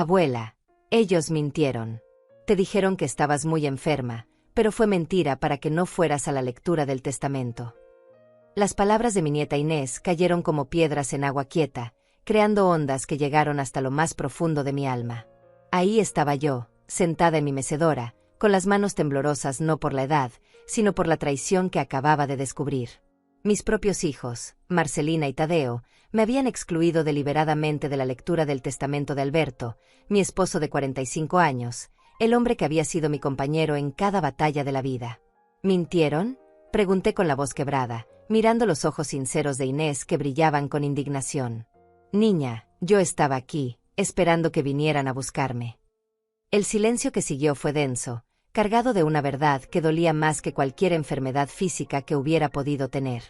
Abuela, ellos mintieron. Te dijeron que estabas muy enferma, pero fue mentira para que no fueras a la lectura del testamento. Las palabras de mi nieta Inés cayeron como piedras en agua quieta, creando ondas que llegaron hasta lo más profundo de mi alma. Ahí estaba yo, sentada en mi mecedora, con las manos temblorosas no por la edad, sino por la traición que acababa de descubrir. Mis propios hijos, Marcelina y Tadeo, me habían excluido deliberadamente de la lectura del testamento de Alberto, mi esposo de 45 años, el hombre que había sido mi compañero en cada batalla de la vida. ¿Mintieron?, pregunté con la voz quebrada, mirando los ojos sinceros de Inés que brillaban con indignación. Niña, yo estaba aquí, esperando que vinieran a buscarme. El silencio que siguió fue denso, cargado de una verdad que dolía más que cualquier enfermedad física que hubiera podido tener.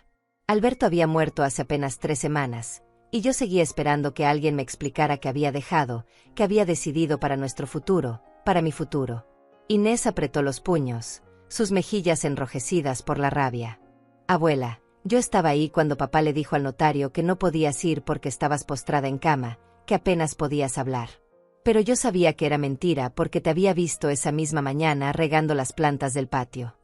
Alberto había muerto hace apenas 3 semanas, y yo seguía esperando que alguien me explicara qué había dejado, qué había decidido para nuestro futuro, para mi futuro. Inés apretó los puños, sus mejillas enrojecidas por la rabia. Abuela, yo estaba ahí cuando papá le dijo al notario que no podías ir porque estabas postrada en cama, que apenas podías hablar. Pero yo sabía que era mentira porque te había visto esa misma mañana regando las plantas del patio.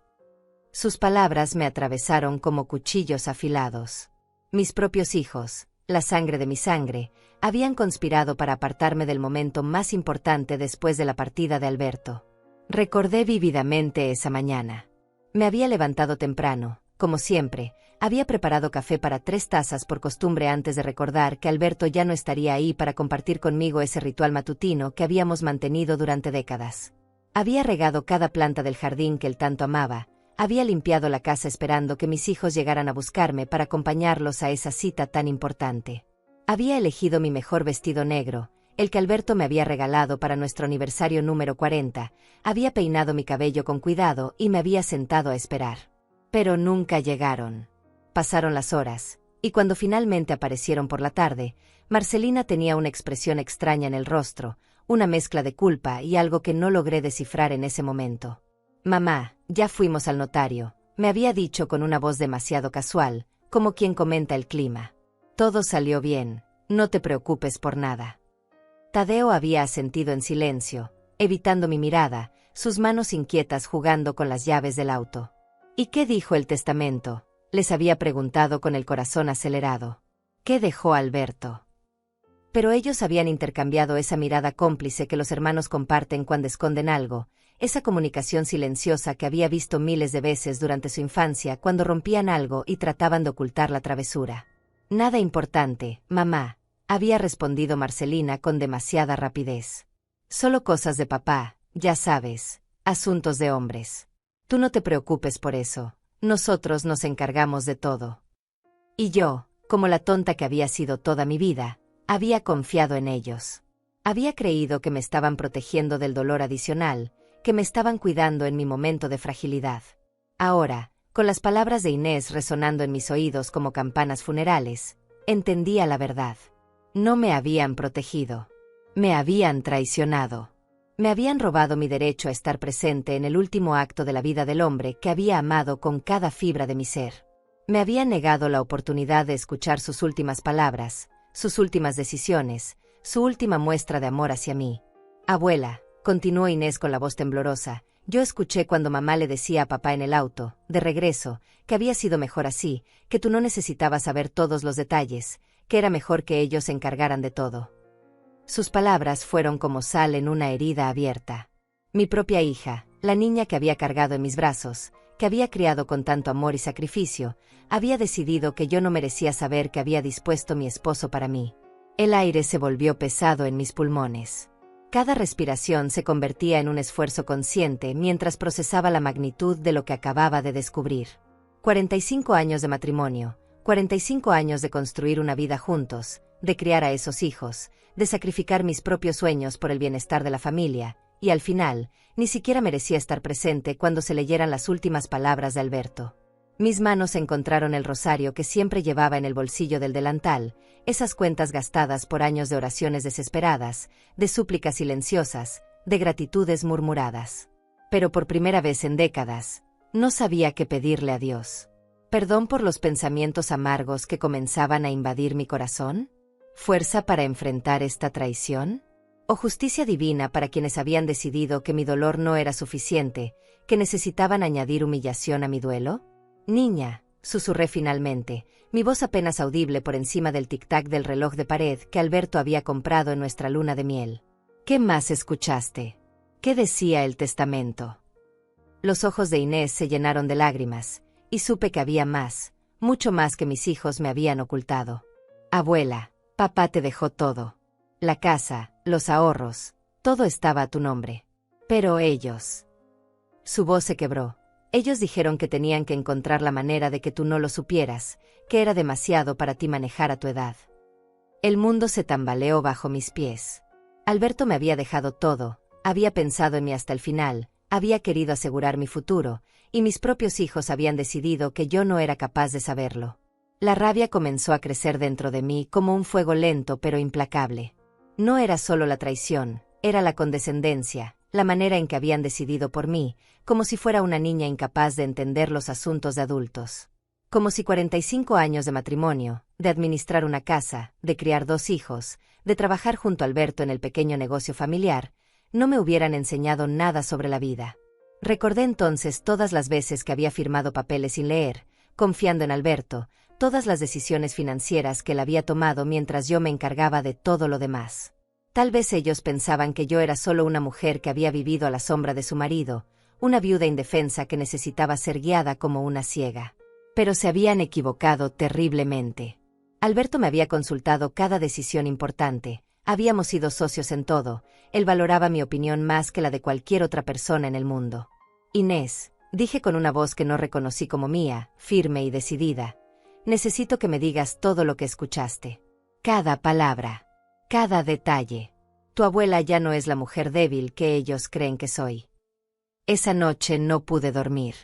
Sus palabras me atravesaron como cuchillos afilados. Mis propios hijos, la sangre de mi sangre, habían conspirado para apartarme del momento más importante después de la partida de Alberto. Recordé vívidamente esa mañana. Me había levantado temprano, como siempre, había preparado café para 3 tazas por costumbre antes de recordar que Alberto ya no estaría ahí para compartir conmigo ese ritual matutino que habíamos mantenido durante décadas. Había regado cada planta del jardín que él tanto amaba, había limpiado la casa esperando que mis hijos llegaran a buscarme para acompañarlos a esa cita tan importante. Había elegido mi mejor vestido negro, el que Alberto me había regalado para nuestro aniversario número 40, había peinado mi cabello con cuidado y me había sentado a esperar. Pero nunca llegaron. Pasaron las horas, y cuando finalmente aparecieron por la tarde, Marcelina tenía una expresión extraña en el rostro, una mezcla de culpa y algo que no logré descifrar en ese momento. Mamá, ya fuimos al notario, me había dicho con una voz demasiado casual, como quien comenta el clima. Todo salió bien, no te preocupes por nada. Tadeo había asentido en silencio, evitando mi mirada, sus manos inquietas jugando con las llaves del auto. ¿Y qué dijo el testamento?, les había preguntado con el corazón acelerado. ¿Qué dejó Alberto? Pero ellos habían intercambiado esa mirada cómplice que los hermanos comparten cuando esconden algo, esa comunicación silenciosa que había visto miles de veces durante su infancia cuando rompían algo y trataban de ocultar la travesura. Nada importante, mamá, había respondido Marcelina con demasiada rapidez. Solo cosas de papá, ya sabes, asuntos de hombres. Tú no te preocupes por eso. Nosotros nos encargamos de todo. Y yo, como la tonta que había sido toda mi vida, había confiado en ellos. Había creído que me estaban protegiendo del dolor adicional, que me estaban cuidando en mi momento de fragilidad. Ahora, con las palabras de Inés resonando en mis oídos como campanas funerales, entendía la verdad. No me habían protegido. Me habían traicionado. Me habían robado mi derecho a estar presente en el último acto de la vida del hombre que había amado con cada fibra de mi ser. Me habían negado la oportunidad de escuchar sus últimas palabras, sus últimas decisiones, su última muestra de amor hacia mí. Abuela, continuó Inés con la voz temblorosa, yo escuché cuando mamá le decía a papá en el auto, de regreso, que había sido mejor así, que tú no necesitabas saber todos los detalles, que era mejor que ellos se encargaran de todo. Sus palabras fueron como sal en una herida abierta. Mi propia hija, la niña que había cargado en mis brazos, que había criado con tanto amor y sacrificio, había decidido que yo no merecía saber que había dispuesto mi esposo para mí. El aire se volvió pesado en mis pulmones. Cada respiración se convertía en un esfuerzo consciente mientras procesaba la magnitud de lo que acababa de descubrir. 45 años de matrimonio, 45 años de construir una vida juntos, de criar a esos hijos, de sacrificar mis propios sueños por el bienestar de la familia, y al final, ni siquiera merecía estar presente cuando se leyeran las últimas palabras de Alberto. Mis manos encontraron el rosario que siempre llevaba en el bolsillo del delantal, esas cuentas gastadas por años de oraciones desesperadas, de súplicas silenciosas, de gratitudes murmuradas. Pero por primera vez en décadas, no sabía qué pedirle a Dios. ¿Perdón por los pensamientos amargos que comenzaban a invadir mi corazón? ¿Fuerza para enfrentar esta traición? ¿O justicia divina para quienes habían decidido que mi dolor no era suficiente, que necesitaban añadir humillación a mi duelo? Niña, susurré finalmente, mi voz apenas audible por encima del tic-tac del reloj de pared que Alberto había comprado en nuestra luna de miel. ¿Qué más escuchaste? ¿Qué decía el testamento? Los ojos de Inés se llenaron de lágrimas, y supe que había más, mucho más que mis hijos me habían ocultado. Abuela, papá te dejó todo. La casa, los ahorros, todo estaba a tu nombre. Pero ellos... Su voz se quebró. Ellos dijeron que tenían que encontrar la manera de que tú no lo supieras, que era demasiado para ti manejar a tu edad. El mundo se tambaleó bajo mis pies. Alberto me había dejado todo, había pensado en mí hasta el final, había querido asegurar mi futuro, y mis propios hijos habían decidido que yo no era capaz de saberlo. La rabia comenzó a crecer dentro de mí como un fuego lento pero implacable. No era solo la traición, era la condescendencia, la manera en que habían decidido por mí, como si fuera una niña incapaz de entender los asuntos de adultos. Como si 45 años de matrimonio, de administrar una casa, de criar 2 hijos, de trabajar junto a Alberto en el pequeño negocio familiar, no me hubieran enseñado nada sobre la vida. Recordé entonces todas las veces que había firmado papeles sin leer, confiando en Alberto, todas las decisiones financieras que él había tomado mientras yo me encargaba de todo lo demás. Tal vez ellos pensaban que yo era solo una mujer que había vivido a la sombra de su marido, una viuda indefensa que necesitaba ser guiada como una ciega. Pero se habían equivocado terriblemente. Alberto me había consultado cada decisión importante, habíamos sido socios en todo, él valoraba mi opinión más que la de cualquier otra persona en el mundo. Inés, dije con una voz que no reconocí como mía, firme y decidida, necesito que me digas todo lo que escuchaste. Cada palabra. Cada detalle. Tu abuela ya no es la mujer débil que ellos creen que soy. Esa noche no pude dormir.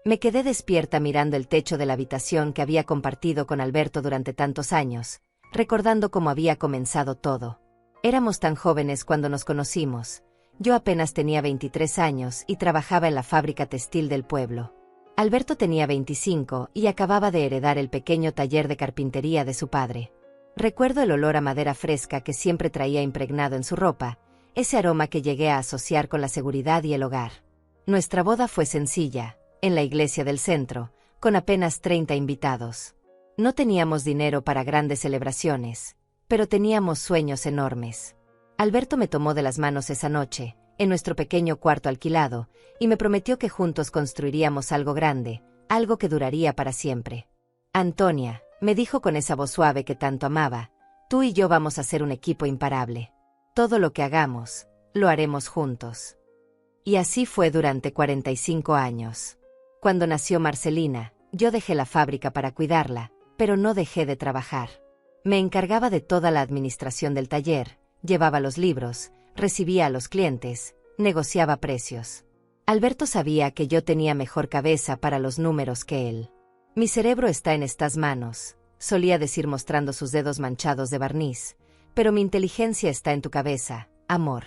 Me quedé despierta mirando el techo de la habitación que había compartido con Alberto durante tantos años, recordando cómo había comenzado todo. Éramos tan jóvenes cuando nos conocimos. Yo apenas tenía 23 años y trabajaba en la fábrica textil del pueblo. Alberto tenía 25 y acababa de heredar el pequeño taller de carpintería de su padre. Recuerdo el olor a madera fresca que siempre traía impregnado en su ropa, ese aroma que llegué a asociar con la seguridad y el hogar. Nuestra boda fue sencilla, en la iglesia del centro, con apenas 30 invitados. No teníamos dinero para grandes celebraciones, pero teníamos sueños enormes. Alberto me tomó de las manos esa noche, en nuestro pequeño cuarto alquilado, y me prometió que juntos construiríamos algo grande, algo que duraría para siempre. Antonia, me dijo con esa voz suave que tanto amaba, tú y yo vamos a ser un equipo imparable. Todo lo que hagamos, lo haremos juntos. Y así fue durante 45 años. Cuando nació Marcelina, yo dejé la fábrica para cuidarla, pero no dejé de trabajar. Me encargaba de toda la administración del taller, llevaba los libros, recibía a los clientes, negociaba precios. Alberto sabía que yo tenía mejor cabeza para los números que él. Mi cerebro está en estas manos, solía decir mostrando sus dedos manchados de barniz, pero mi inteligencia está en tu cabeza, amor.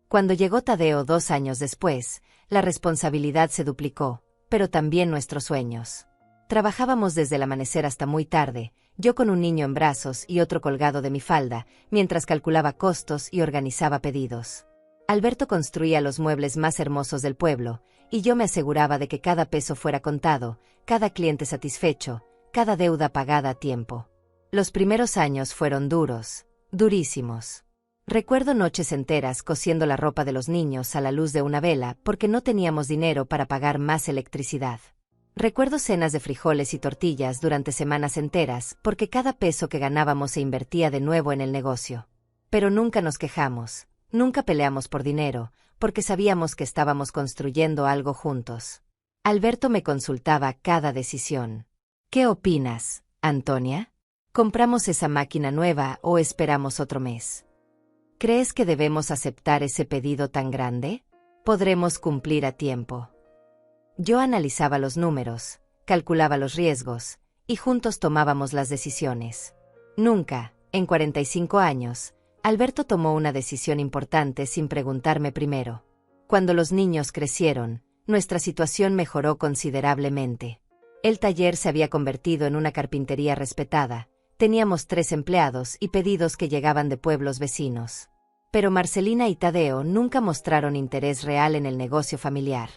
Cuando llegó Tadeo 2 años después, la responsabilidad se duplicó, pero también nuestros sueños. Trabajábamos desde el amanecer hasta muy tarde, yo con un niño en brazos y otro colgado de mi falda, mientras calculaba costos y organizaba pedidos. Alberto construía los muebles más hermosos del pueblo, y yo me aseguraba de que cada peso fuera contado, cada cliente satisfecho, cada deuda pagada a tiempo. Los primeros años fueron duros, durísimos. Recuerdo noches enteras cosiendo la ropa de los niños a la luz de una vela porque no teníamos dinero para pagar más electricidad. Recuerdo cenas de frijoles y tortillas durante semanas enteras porque cada peso que ganábamos se invertía de nuevo en el negocio. Pero nunca nos quejamos, nunca peleamos por dinero, porque sabíamos que estábamos construyendo algo juntos. Alberto me consultaba cada decisión. ¿Qué opinas, Antonia? ¿Compramos esa máquina nueva o esperamos otro mes? ¿Crees que debemos aceptar ese pedido tan grande? ¿Podremos cumplir a tiempo? Yo analizaba los números, calculaba los riesgos, y juntos tomábamos las decisiones. Nunca, en 45 años, Alberto tomó una decisión importante sin preguntarme primero. Cuando los niños crecieron, nuestra situación mejoró considerablemente. El taller se había convertido en una carpintería respetada, teníamos 3 empleados y pedidos que llegaban de pueblos vecinos. Pero Marcelina y Tadeo nunca mostraron interés real en el negocio familiar.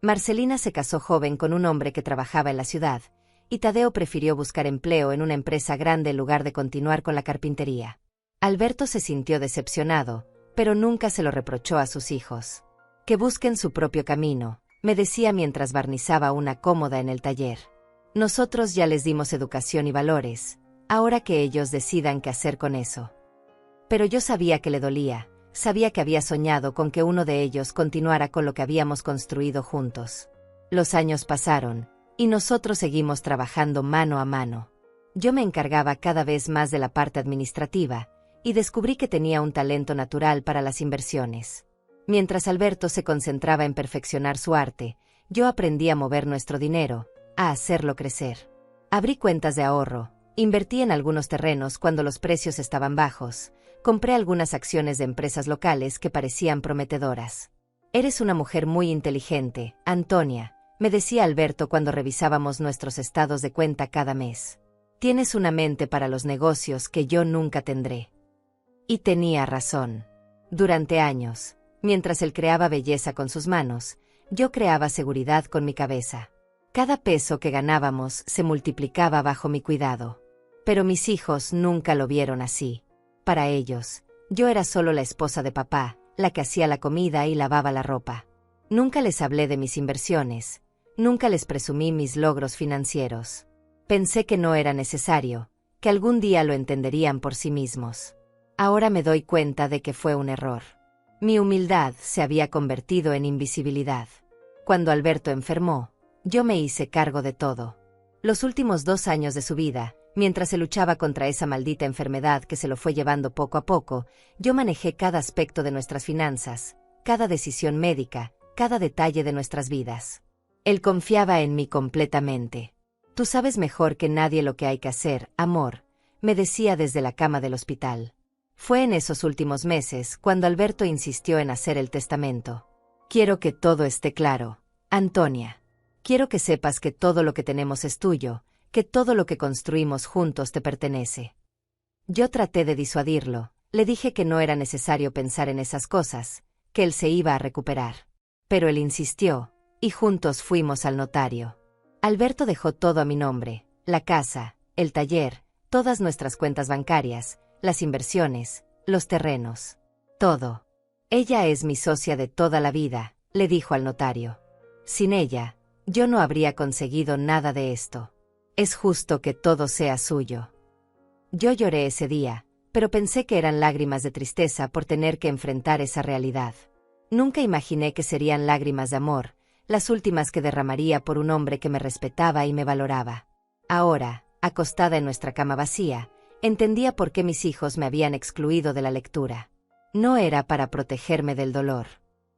Marcelina se casó joven con un hombre que trabajaba en la ciudad, y Tadeo prefirió buscar empleo en una empresa grande en lugar de continuar con la carpintería. Alberto se sintió decepcionado, pero nunca se lo reprochó a sus hijos. Que busquen su propio camino, me decía mientras barnizaba una cómoda en el taller. Nosotros ya les dimos educación y valores, ahora que ellos decidan qué hacer con eso. Pero yo sabía que le dolía, sabía que había soñado con que uno de ellos continuara con lo que habíamos construido juntos. Los años pasaron, y nosotros seguimos trabajando mano a mano. Yo me encargaba cada vez más de la parte administrativa, y descubrí que tenía un talento natural para las inversiones. Mientras Alberto se concentraba en perfeccionar su arte, yo aprendí a mover nuestro dinero, a hacerlo crecer. Abrí cuentas de ahorro, invertí en algunos terrenos cuando los precios estaban bajos, compré algunas acciones de empresas locales que parecían prometedoras. Eres una mujer muy inteligente, Antonia, me decía Alberto cuando revisábamos nuestros estados de cuenta cada mes. Tienes una mente para los negocios que yo nunca tendré. Y tenía razón. Durante años, mientras él creaba belleza con sus manos, yo creaba seguridad con mi cabeza. Cada peso que ganábamos se multiplicaba bajo mi cuidado. Pero mis hijos nunca lo vieron así. Para ellos, yo era solo la esposa de papá, la que hacía la comida y lavaba la ropa. Nunca les hablé de mis inversiones, nunca les presumí mis logros financieros. Pensé que no era necesario, que algún día lo entenderían por sí mismos. Ahora me doy cuenta de que fue un error. Mi humildad se había convertido en invisibilidad. Cuando Alberto enfermó, yo me hice cargo de todo. Los últimos 2 años de su vida, mientras se luchaba contra esa maldita enfermedad que se lo fue llevando poco a poco, yo manejé cada aspecto de nuestras finanzas, cada decisión médica, cada detalle de nuestras vidas. Él confiaba en mí completamente. Tú sabes mejor que nadie lo que hay que hacer, amor, me decía desde la cama del hospital. Fue en esos últimos meses cuando Alberto insistió en hacer el testamento. Quiero que todo esté claro, Antonia. Quiero que sepas que todo lo que tenemos es tuyo, que todo lo que construimos juntos te pertenece. Yo traté de disuadirlo, le dije que no era necesario pensar en esas cosas, que él se iba a recuperar. Pero él insistió, y juntos fuimos al notario. Alberto dejó todo a mi nombre, la casa, el taller, todas nuestras cuentas bancarias, las inversiones, los terrenos. Todo. Ella es mi socia de toda la vida, le dijo al notario. Sin ella, yo no habría conseguido nada de esto. Es justo que todo sea suyo. Yo lloré ese día, pero pensé que eran lágrimas de tristeza por tener que enfrentar esa realidad. Nunca imaginé que serían lágrimas de amor, las últimas que derramaría por un hombre que me respetaba y me valoraba. Ahora, acostada en nuestra cama vacía, entendía por qué mis hijos me habían excluido de la lectura. No era para protegerme del dolor.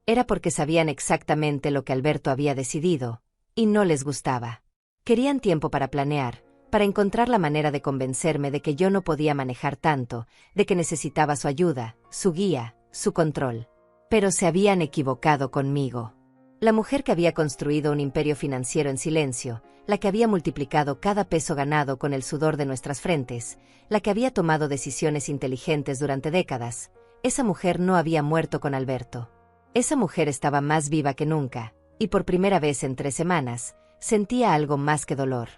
Era porque sabían exactamente lo que Alberto había decidido, y no les gustaba. Querían tiempo para planear, para encontrar la manera de convencerme de que yo no podía manejar tanto, de que necesitaba su ayuda, su guía, su control. Pero se habían equivocado conmigo. La mujer que había construido un imperio financiero en silencio, la que había multiplicado cada peso ganado con el sudor de nuestras frentes, la que había tomado decisiones inteligentes durante décadas, esa mujer no había muerto con Alberto. Esa mujer estaba más viva que nunca, y por primera vez en 3 semanas, sentía algo más que dolor.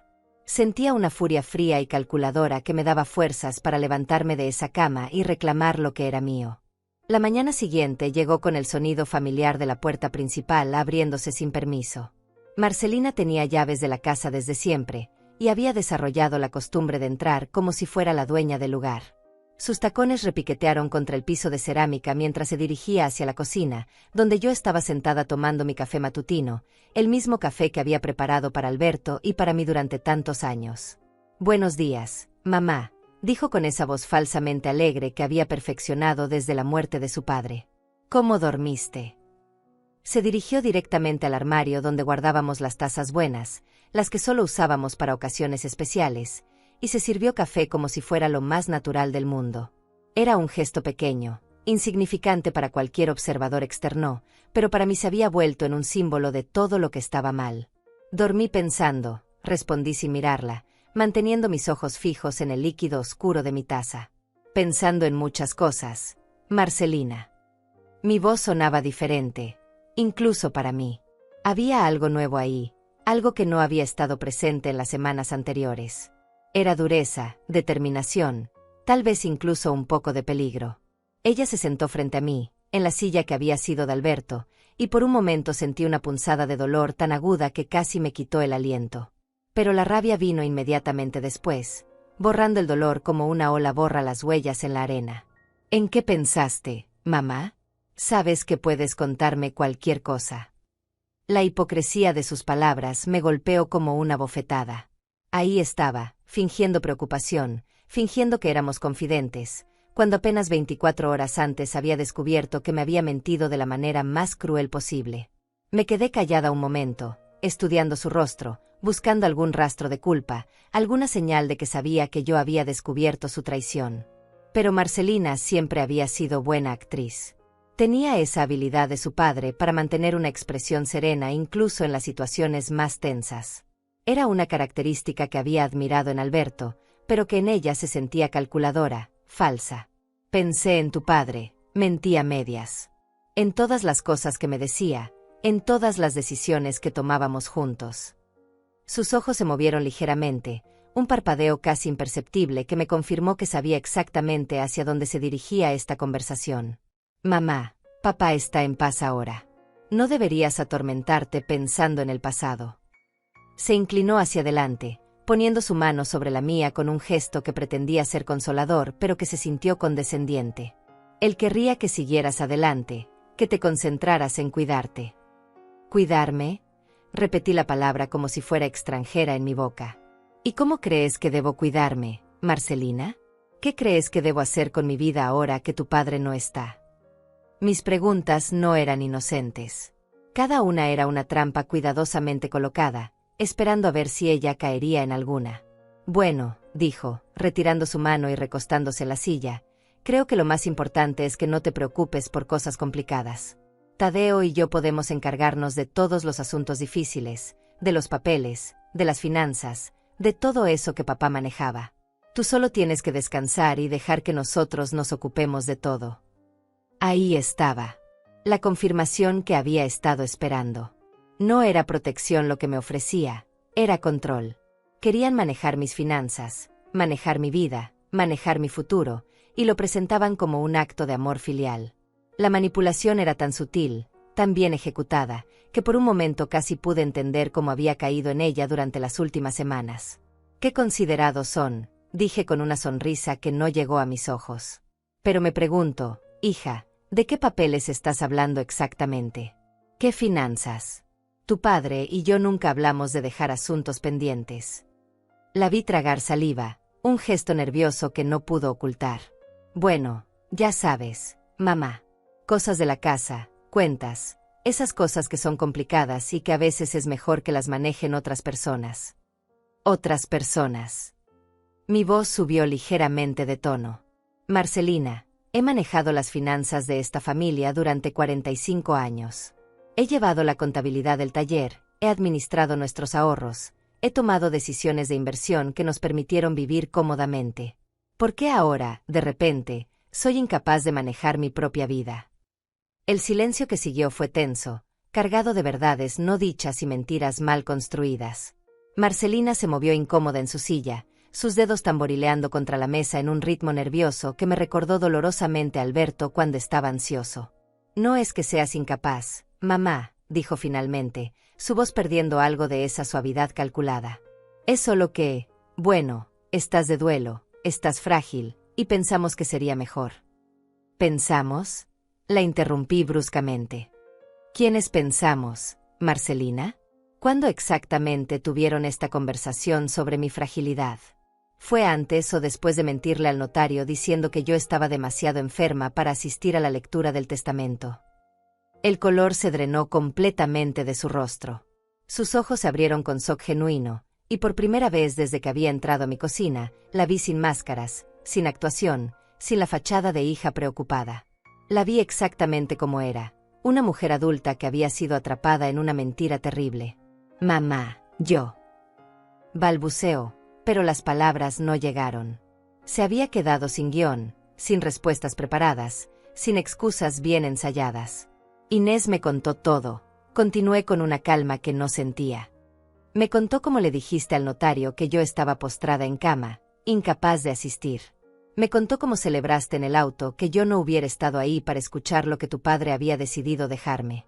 Sentía una furia fría y calculadora que me daba fuerzas para levantarme de esa cama y reclamar lo que era mío. La mañana siguiente llegó con el sonido familiar de la puerta principal abriéndose sin permiso. Marcelina tenía llaves de la casa desde siempre, y había desarrollado la costumbre de entrar como si fuera la dueña del lugar. Sus tacones repiquetearon contra el piso de cerámica mientras se dirigía hacia la cocina, donde yo estaba sentada tomando mi café matutino, el mismo café que había preparado para Alberto y para mí durante tantos años. «Buenos días, mamá», dijo con esa voz falsamente alegre que había perfeccionado desde la muerte de su padre. «¿Cómo dormiste?». Se dirigió directamente al armario donde guardábamos las tazas buenas, las que solo usábamos para ocasiones especiales, y se sirvió café como si fuera lo más natural del mundo. Era un gesto pequeño, insignificante para cualquier observador externo, pero para mí se había vuelto en un símbolo de todo lo que estaba mal. «Dormí pensando», respondí sin mirarla, manteniendo mis ojos fijos en el líquido oscuro de mi taza. «Pensando en muchas cosas. Marcelina. Mi voz sonaba diferente, incluso para mí. Había algo nuevo ahí, algo que no había estado presente en las semanas anteriores. Era dureza, determinación, tal vez incluso un poco de peligro. Ella se sentó frente a mí, en la silla que había sido de Alberto, y por un momento sentí una punzada de dolor tan aguda que casi me quitó el aliento. Pero la rabia vino inmediatamente después, borrando el dolor como una ola borra las huellas en la arena. ¿En qué pensaste, mamá? Sabes que puedes contarme cualquier cosa. La hipocresía de sus palabras me golpeó como una bofetada. Ahí estaba, fingiendo preocupación, fingiendo que éramos confidentes, cuando apenas 24 horas antes había descubierto que me había mentido de la manera más cruel posible. Me quedé callada un momento, estudiando su rostro, buscando algún rastro de culpa, alguna señal de que sabía que yo había descubierto su traición. Pero Marcelina siempre había sido buena actriz. Tenía esa habilidad de su padre para mantener una expresión serena incluso en las situaciones más tensas. Era una característica que había admirado en Alberto, pero que en ella se sentía calculadora, falsa. Pensé en tu padre, mentí a medias. En todas las cosas que me decía, en todas las decisiones que tomábamos juntos. Sus ojos se movieron ligeramente, un parpadeo casi imperceptible que me confirmó que sabía exactamente hacia dónde se dirigía esta conversación. Mamá, papá está en paz ahora. No deberías atormentarte pensando en el pasado. Se inclinó hacia adelante, poniendo su mano sobre la mía con un gesto que pretendía ser consolador pero que se sintió condescendiente. Él querría que siguieras adelante, que te concentraras en cuidarte. ¿Cuidarme? Repetí la palabra como si fuera extranjera en mi boca. ¿Y cómo crees que debo cuidarme, Marcelina? ¿Qué crees que debo hacer con mi vida ahora que tu padre no está? Mis preguntas no eran inocentes. Cada una era una trampa cuidadosamente colocada, esperando a ver si ella caería en alguna. Bueno, dijo, retirando su mano y recostándose en la silla, creo que lo más importante es que no te preocupes por cosas complicadas. Tadeo y yo podemos encargarnos de todos los asuntos difíciles, de los papeles, de las finanzas, de todo eso que papá manejaba. Tú solo tienes que descansar y dejar que nosotros nos ocupemos de todo. Ahí estaba. La confirmación que había estado esperando. No era protección lo que me ofrecía, era control. Querían manejar mis finanzas, manejar mi vida, manejar mi futuro, y lo presentaban como un acto de amor filial. La manipulación era tan sutil, tan bien ejecutada, que por un momento casi pude entender cómo había caído en ella durante las últimas semanas. «Qué considerados son», dije con una sonrisa que no llegó a mis ojos. «Pero me pregunto, hija, ¿de qué papeles estás hablando exactamente? ¿Qué finanzas? Tu padre y yo nunca hablamos de dejar asuntos pendientes». La vi tragar saliva, un gesto nervioso que no pudo ocultar. «Bueno, ya sabes, mamá. Cosas de la casa, cuentas, esas cosas que son complicadas y que a veces es mejor que las manejen otras personas». «Otras personas». Mi voz subió ligeramente de tono. «Marcelina, he manejado las finanzas de esta familia durante 45 años. He llevado la contabilidad del taller, he administrado nuestros ahorros, he tomado decisiones de inversión que nos permitieron vivir cómodamente. ¿Por qué ahora, de repente, soy incapaz de manejar mi propia vida?» El silencio que siguió fue tenso, cargado de verdades no dichas y mentiras mal construidas. Marcelina se movió incómoda en su silla, sus dedos tamborileando contra la mesa en un ritmo nervioso que me recordó dolorosamente a Alberto cuando estaba ansioso. «No es que seas incapaz, mamá», dijo finalmente, su voz perdiendo algo de esa suavidad calculada. «Es solo que, bueno, estás de duelo, estás frágil, y pensamos que sería mejor». «¿Pensamos?», la interrumpí bruscamente. «¿Quiénes pensamos, Marcelina? ¿Cuándo exactamente tuvieron esta conversación sobre mi fragilidad? ¿Fue antes o después de mentirle al notario diciendo que yo estaba demasiado enferma para asistir a la lectura del testamento?» El color se drenó completamente de su rostro. Sus ojos se abrieron con shock genuino, y por primera vez desde que había entrado a mi cocina, la vi sin máscaras, sin actuación, sin la fachada de hija preocupada. La vi exactamente como era, una mujer adulta que había sido atrapada en una mentira terrible. «Mamá, yo». Balbuceó, pero las palabras no llegaron. Se había quedado sin guión, sin respuestas preparadas, sin excusas bien ensayadas. Inés me contó todo. Continué con una calma que no sentía. Me contó cómo le dijiste al notario que yo estaba postrada en cama, incapaz de asistir. Me contó cómo celebraste en el auto que yo no hubiera estado ahí para escuchar lo que tu padre había decidido dejarme.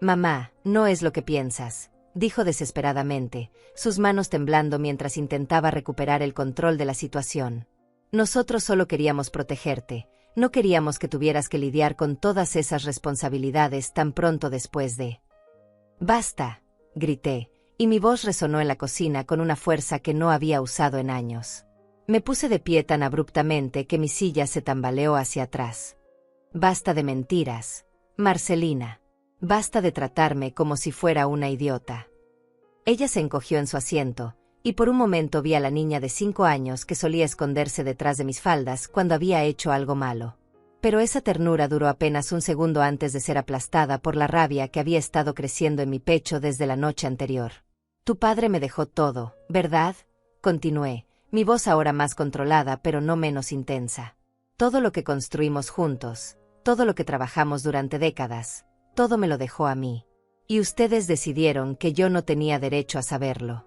Mamá, no es lo que piensas, dijo desesperadamente, sus manos temblando mientras intentaba recuperar el control de la situación. Nosotros solo queríamos protegerte, no queríamos que tuvieras que lidiar con todas esas responsabilidades tan pronto después de... ¡Basta!, grité, y mi voz resonó en la cocina con una fuerza que no había usado en años. Me puse de pie tan abruptamente que mi silla se tambaleó hacia atrás. Basta de mentiras, Marcelina. Basta de tratarme como si fuera una idiota. Ella se encogió en su asiento, y por un momento vi a la niña de 5 años que solía esconderse detrás de mis faldas cuando había hecho algo malo. Pero esa ternura duró apenas un segundo antes de ser aplastada por la rabia que había estado creciendo en mi pecho desde la noche anterior. Tu padre me dejó todo, ¿verdad? Continué, mi voz ahora más controlada pero no menos intensa. Todo lo que construimos juntos, todo lo que trabajamos durante décadas, todo me lo dejó a mí. Y ustedes decidieron que yo no tenía derecho a saberlo.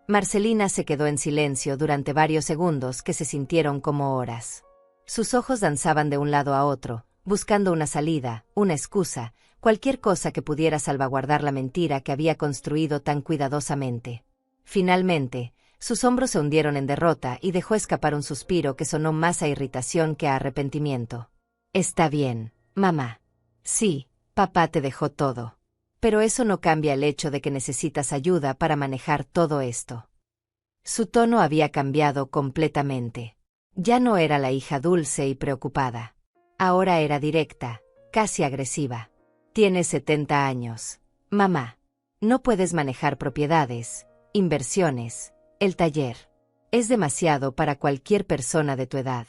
Marcelina se quedó en silencio durante varios segundos que se sintieron como horas. Sus ojos danzaban de un lado a otro, buscando una salida, una excusa, cualquier cosa que pudiera salvaguardar la mentira que había construido tan cuidadosamente. Finalmente, sus hombros se hundieron en derrota y dejó escapar un suspiro que sonó más a irritación que a arrepentimiento. Está bien, mamá. Sí, papá te dejó todo. Pero eso no cambia el hecho de que necesitas ayuda para manejar todo esto. Su tono había cambiado completamente. Ya no era la hija dulce y preocupada. Ahora era directa, casi agresiva. Tienes 70 años. Mamá. No puedes manejar propiedades, inversiones, el taller. Es demasiado para cualquier persona de tu edad.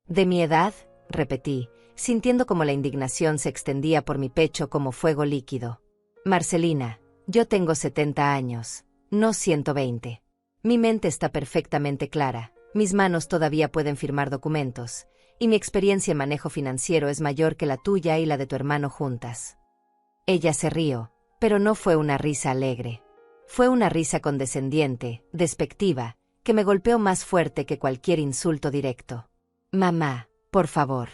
¿De mi edad?, repetí, sintiendo como la indignación se extendía por mi pecho como fuego líquido. Marcelina, yo tengo 70 años, no 120. Mi mente está perfectamente clara, mis manos todavía pueden firmar documentos, y mi experiencia en manejo financiero es mayor que la tuya y la de tu hermano juntas. Ella se rió, pero no fue una risa alegre. Fue una risa condescendiente, despectiva, que me golpeó más fuerte que cualquier insulto directo. Mamá, por favor.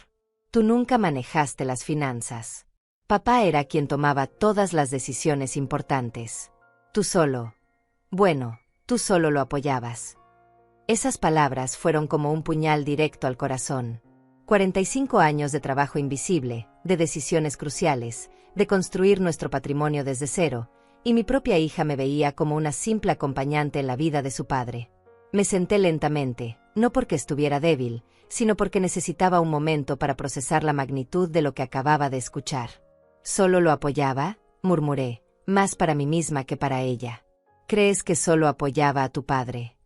Tú nunca manejaste las finanzas. Papá era quien tomaba todas las decisiones importantes. Tú solo. Bueno, tú solo lo apoyabas. Esas palabras fueron como un puñal directo al corazón. 45 años de trabajo invisible, de decisiones cruciales, de construir nuestro patrimonio desde cero, y mi propia hija me veía como una simple acompañante en la vida de su padre. Me senté lentamente, no porque estuviera débil, sino porque necesitaba un momento para procesar la magnitud de lo que acababa de escuchar. ¿Solo lo apoyaba?, murmuré, más para mí misma que para ella. ¿Crees que solo apoyaba a tu padre?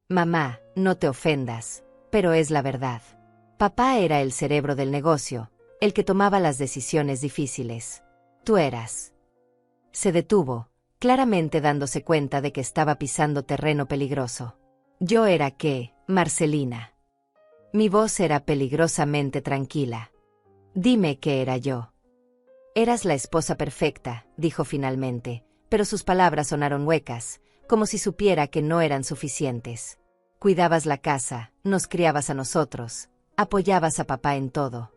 Mamá, no te ofendas, pero es la verdad. Papá era el cerebro del negocio, el que tomaba las decisiones difíciles. Tú eras. Se detuvo, claramente dándose cuenta de que estaba pisando terreno peligroso. Yo era qué, Marcelina. Mi voz era peligrosamente tranquila. Dime qué era yo. Eras la esposa perfecta, dijo finalmente, pero sus palabras sonaron huecas, como si supiera que no eran suficientes. Cuidabas la casa, nos criabas a nosotros, apoyabas a papá en todo.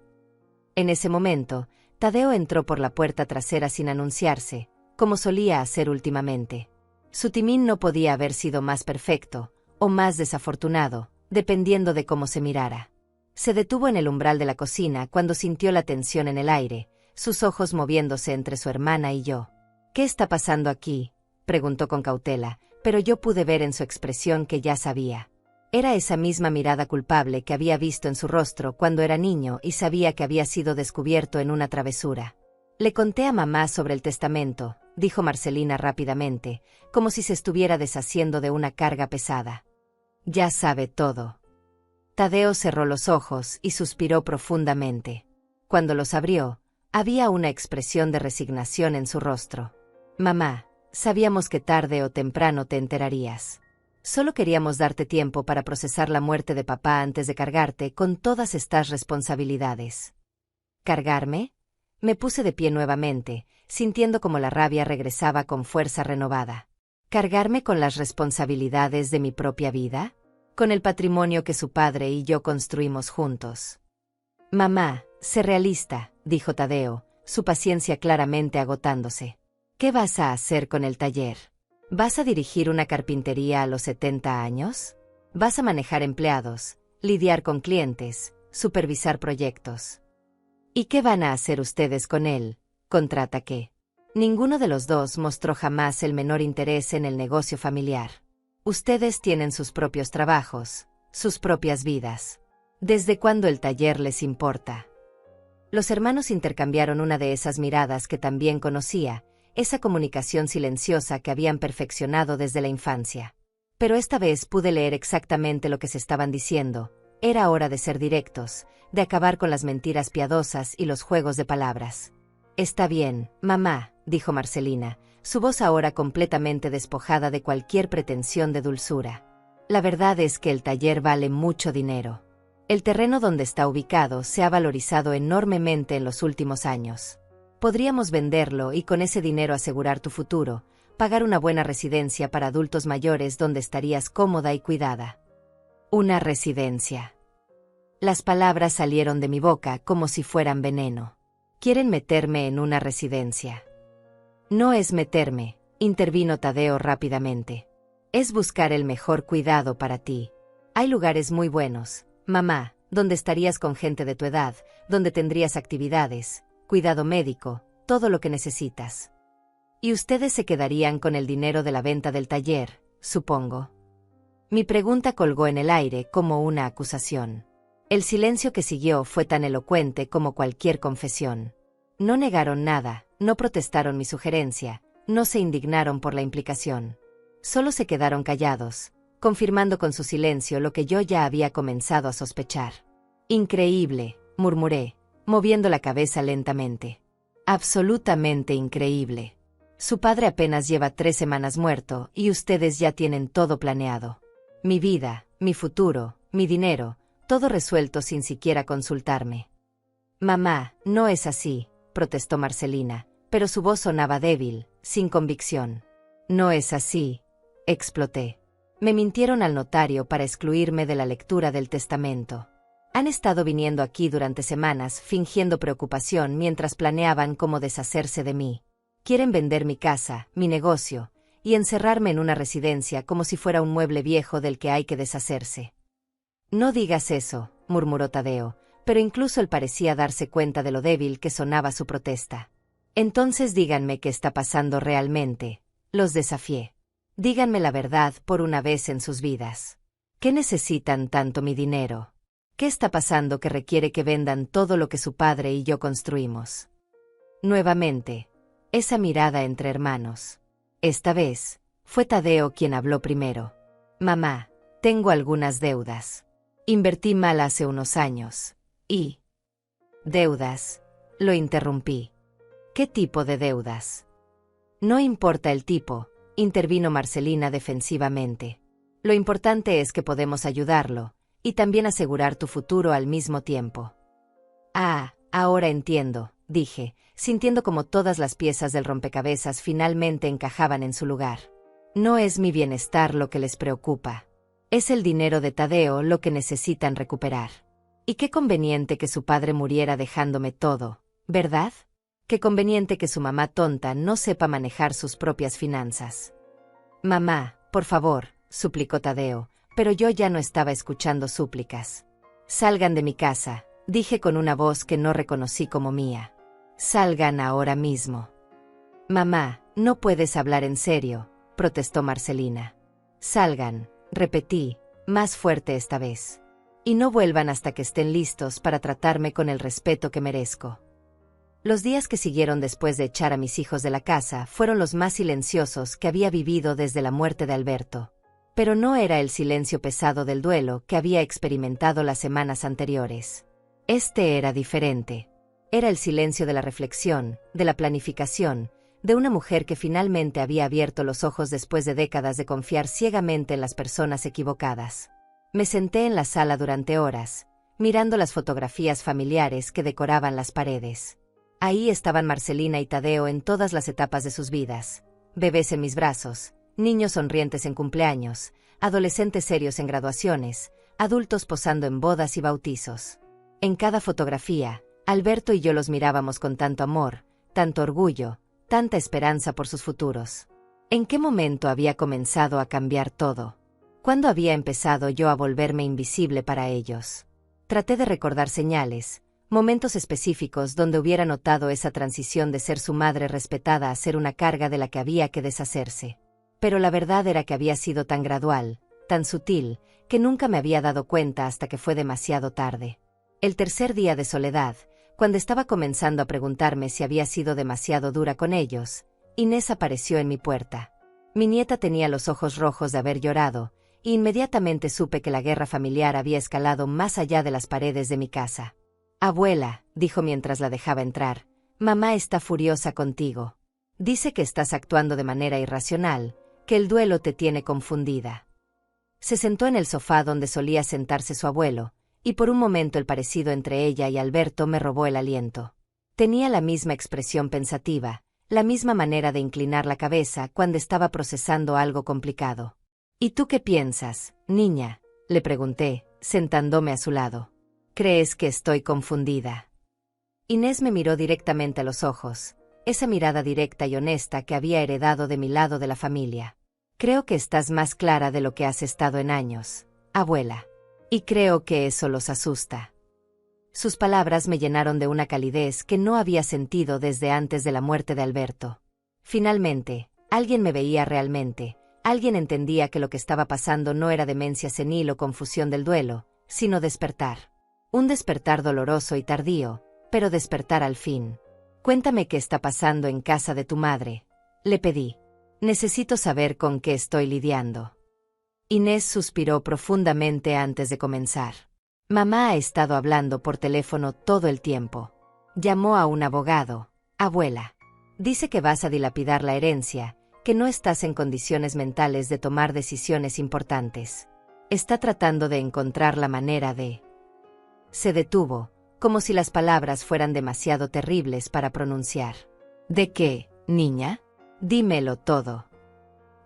En ese momento, Tadeo entró por la puerta trasera sin anunciarse, como solía hacer últimamente. Su timín no podía haber sido más perfecto, o más desafortunado, dependiendo de cómo se mirara. Se detuvo en el umbral de la cocina cuando sintió la tensión en el aire, sus ojos moviéndose entre su hermana y yo. ¿Qué está pasando aquí?, preguntó con cautela, pero yo pude ver en su expresión que ya sabía. Era esa misma mirada culpable que había visto en su rostro cuando era niño y sabía que había sido descubierto en una travesura. Le conté a mamá sobre el testamento, dijo Marcelina rápidamente, como si se estuviera deshaciendo de una carga pesada. Ya sabe todo. Tadeo cerró los ojos y suspiró profundamente. Cuando los abrió, había una expresión de resignación en su rostro. Mamá, sabíamos que tarde o temprano te enterarías. Solo queríamos darte tiempo para procesar la muerte de papá antes de cargarte con todas estas responsabilidades. ¿Cargarme? Me puse de pie nuevamente, sintiendo como la rabia regresaba con fuerza renovada. ¿Cargarme con las responsabilidades de mi propia vida? ¿Con el patrimonio que su padre y yo construimos juntos? Mamá, sé realista, dijo Tadeo, su paciencia claramente agotándose. ¿Qué vas a hacer con el taller? ¿Vas a dirigir una carpintería a los 70 años? ¿Vas a manejar empleados, lidiar con clientes, supervisar proyectos? ¿Y qué van a hacer ustedes con él? Contraataqué. Ninguno de los dos mostró jamás el menor interés en el negocio familiar. Ustedes tienen sus propios trabajos, sus propias vidas. ¿Desde cuándo el taller les importa? Los hermanos intercambiaron una de esas miradas que también conocía, esa comunicación silenciosa que habían perfeccionado desde la infancia. Pero esta vez pude leer exactamente lo que se estaban diciendo. Era hora de ser directos, de acabar con las mentiras piadosas y los juegos de palabras. Está bien, mamá, dijo Marcelina, su voz ahora completamente despojada de cualquier pretensión de dulzura. La verdad es que el taller vale mucho dinero. El terreno donde está ubicado se ha valorizado enormemente en los últimos años. Podríamos venderlo y con ese dinero asegurar tu futuro, pagar una buena residencia para adultos mayores donde estarías cómoda y cuidada. Una residencia. Las palabras salieron de mi boca como si fueran veneno. ¿Quieren meterme en una residencia? No es meterme, intervino Tadeo rápidamente. Es buscar el mejor cuidado para ti. Hay lugares muy buenos, mamá, donde estarías con gente de tu edad, donde tendrías actividades, cuidado médico, todo lo que necesitas. Y ustedes se quedarían con el dinero de la venta del taller, supongo. Mi pregunta colgó en el aire como una acusación. El silencio que siguió fue tan elocuente como cualquier confesión. No negaron nada, no protestaron mi sugerencia, no se indignaron por la implicación. Solo se quedaron callados, confirmando con su silencio lo que yo ya había comenzado a sospechar. Increíble, murmuré, moviendo la cabeza lentamente. Absolutamente increíble. Su padre apenas lleva 3 semanas muerto y ustedes ya tienen todo planeado. Mi vida, mi futuro, mi dinero, todo resuelto sin siquiera consultarme. Mamá, no es así, protestó Marcelina, pero su voz sonaba débil, sin convicción. No es así, exploté. Me mintieron al notario para excluirme de la lectura del testamento. Han estado viniendo aquí durante semanas fingiendo preocupación mientras planeaban cómo deshacerse de mí. Quieren vender mi casa, mi negocio, y encerrarme en una residencia como si fuera un mueble viejo del que hay que deshacerse. No digas eso, murmuró Tadeo, pero incluso él parecía darse cuenta de lo débil que sonaba su protesta. Entonces díganme qué está pasando realmente, los desafié. Díganme la verdad por una vez en sus vidas. ¿Qué necesitan tanto mi dinero? ¿Qué está pasando que requiere que vendan todo lo que su padre y yo construimos? Nuevamente, esa mirada entre hermanos. Esta vez, fue Tadeo quien habló primero. Mamá, tengo algunas deudas. Invertí mal hace unos años. Y... ¿Deudas? Lo interrumpí. ¿Qué tipo de deudas? No importa el tipo, intervino Marcelina defensivamente. Lo importante es que podemos ayudarlo, y también asegurar tu futuro al mismo tiempo. Ah, ahora entiendo, dije, sintiendo como todas las piezas del rompecabezas finalmente encajaban en su lugar. No es mi bienestar lo que les preocupa. Es el dinero de Tadeo lo que necesitan recuperar. Y qué conveniente que su padre muriera dejándome todo, ¿verdad? Qué conveniente que su mamá tonta no sepa manejar sus propias finanzas. Mamá, por favor, suplicó Tadeo, pero yo ya no estaba escuchando súplicas. Salgan de mi casa, dije con una voz que no reconocí como mía. Salgan ahora mismo. Mamá, no puedes hablar en serio, protestó Marcelina. Salgan, repetí, más fuerte esta vez. Y no vuelvan hasta que estén listos para tratarme con el respeto que merezco. Los días que siguieron después de echar a mis hijos de la casa fueron los más silenciosos que había vivido desde la muerte de Alberto. Pero no era el silencio pesado del duelo que había experimentado las semanas anteriores. Este era diferente. Era el silencio de la reflexión, de la planificación, de una mujer que finalmente había abierto los ojos después de décadas de confiar ciegamente en las personas equivocadas. Me senté en la sala durante horas, mirando las fotografías familiares que decoraban las paredes. Ahí estaban Marcelina y Tadeo en todas las etapas de sus vidas. Bebés en mis brazos, niños sonrientes en cumpleaños, adolescentes serios en graduaciones, adultos posando en bodas y bautizos. En cada fotografía, Alberto y yo los mirábamos con tanto amor, tanto orgullo, tanta esperanza por sus futuros. ¿En qué momento había comenzado a cambiar todo? ¿Cuándo había empezado yo a volverme invisible para ellos? Traté de recordar señales, momentos específicos donde hubiera notado esa transición de ser su madre respetada a ser una carga de la que había que deshacerse. Pero la verdad era que había sido tan gradual, tan sutil, que nunca me había dado cuenta hasta que fue demasiado tarde. El tercer día de soledad, cuando estaba comenzando a preguntarme si había sido demasiado dura con ellos, Inés apareció en mi puerta. Mi nieta tenía los ojos rojos de haber llorado, e inmediatamente supe que la guerra familiar había escalado más allá de las paredes de mi casa. «Abuela», dijo mientras la dejaba entrar, «mamá está furiosa contigo. Dice que estás actuando de manera irracional, que el duelo te tiene confundida». Se sentó en el sofá donde solía sentarse su abuelo, y por un momento el parecido entre ella y Alberto me robó el aliento. Tenía la misma expresión pensativa, la misma manera de inclinar la cabeza cuando estaba procesando algo complicado. «¿Y tú qué piensas, niña?», le pregunté, sentándome a su lado. «¿Crees que estoy confundida?». Inés me miró directamente a los ojos, esa mirada directa y honesta que había heredado de mi lado de la familia. «Creo que estás más clara de lo que has estado en años, abuela. Y creo que eso los asusta». Sus palabras me llenaron de una calidez que no había sentido desde antes de la muerte de Alberto. Finalmente, alguien me veía realmente, alguien entendía que lo que estaba pasando no era demencia senil o confusión del duelo, sino despertar. Un despertar doloroso y tardío, pero despertar al fin. «Cuéntame qué está pasando en casa de tu madre», le pedí. «Necesito saber con qué estoy lidiando». Inés suspiró profundamente antes de comenzar. «Mamá ha estado hablando por teléfono todo el tiempo. Llamó a un abogado, abuela. Dice que vas a dilapidar la herencia, que no estás en condiciones mentales de tomar decisiones importantes. Está tratando de encontrar la manera de…». Se detuvo, como si las palabras fueran demasiado terribles para pronunciar. «¿De qué, niña? Dímelo todo».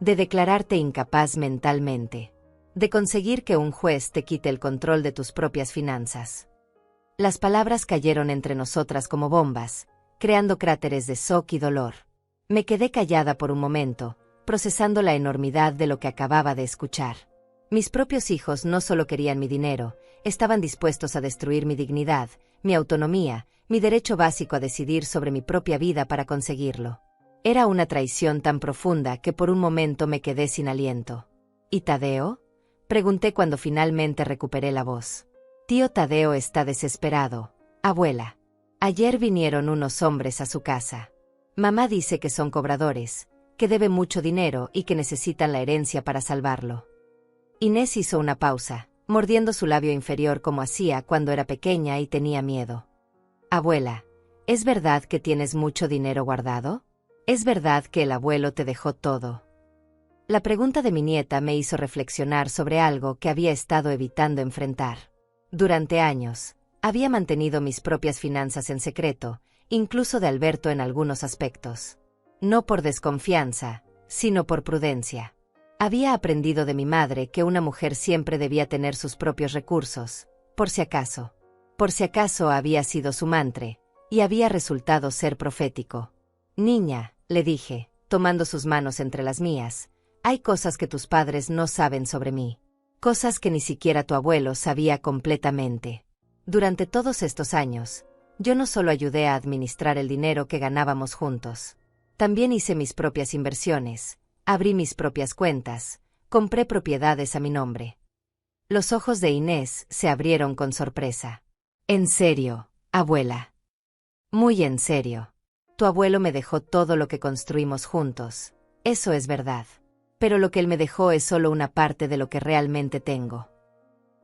«De declararte incapaz mentalmente. De conseguir que un juez te quite el control de tus propias finanzas». Las palabras cayeron entre nosotras como bombas, creando cráteres de shock y dolor. Me quedé callada por un momento, procesando la enormidad de lo que acababa de escuchar. Mis propios hijos no solo querían mi dinero, estaban dispuestos a destruir mi dignidad, mi autonomía, mi derecho básico a decidir sobre mi propia vida para conseguirlo. Era una traición tan profunda que por un momento me quedé sin aliento. «¿Y Tadeo?», pregunté cuando finalmente recuperé la voz. «Tío Tadeo está desesperado, abuela. Ayer vinieron unos hombres a su casa. Mamá dice que son cobradores, que debe mucho dinero y que necesitan la herencia para salvarlo». Inés hizo una pausa, mordiendo su labio inferior como hacía cuando era pequeña y tenía miedo. «Abuela, ¿es verdad que tienes mucho dinero guardado? ¿Es verdad que el abuelo te dejó todo?». La pregunta de mi nieta me hizo reflexionar sobre algo que había estado evitando enfrentar. Durante años, había mantenido mis propias finanzas en secreto, incluso de Alberto en algunos aspectos. No por desconfianza, sino por prudencia. Había aprendido de mi madre que una mujer siempre debía tener sus propios recursos, por si acaso. Por si acaso había sido su mantra, y había resultado ser profético. «Niña», le dije, tomando sus manos entre las mías, «hay cosas que tus padres no saben sobre mí. Cosas que ni siquiera tu abuelo sabía completamente. Durante todos estos años, yo no solo ayudé a administrar el dinero que ganábamos juntos. También hice mis propias inversiones, abrí mis propias cuentas, compré propiedades a mi nombre». Los ojos de Inés se abrieron con sorpresa. «¿En serio, abuela?». «Muy en serio. Tu abuelo me dejó todo lo que construimos juntos. Eso es verdad. Pero lo que él me dejó es solo una parte de lo que realmente tengo».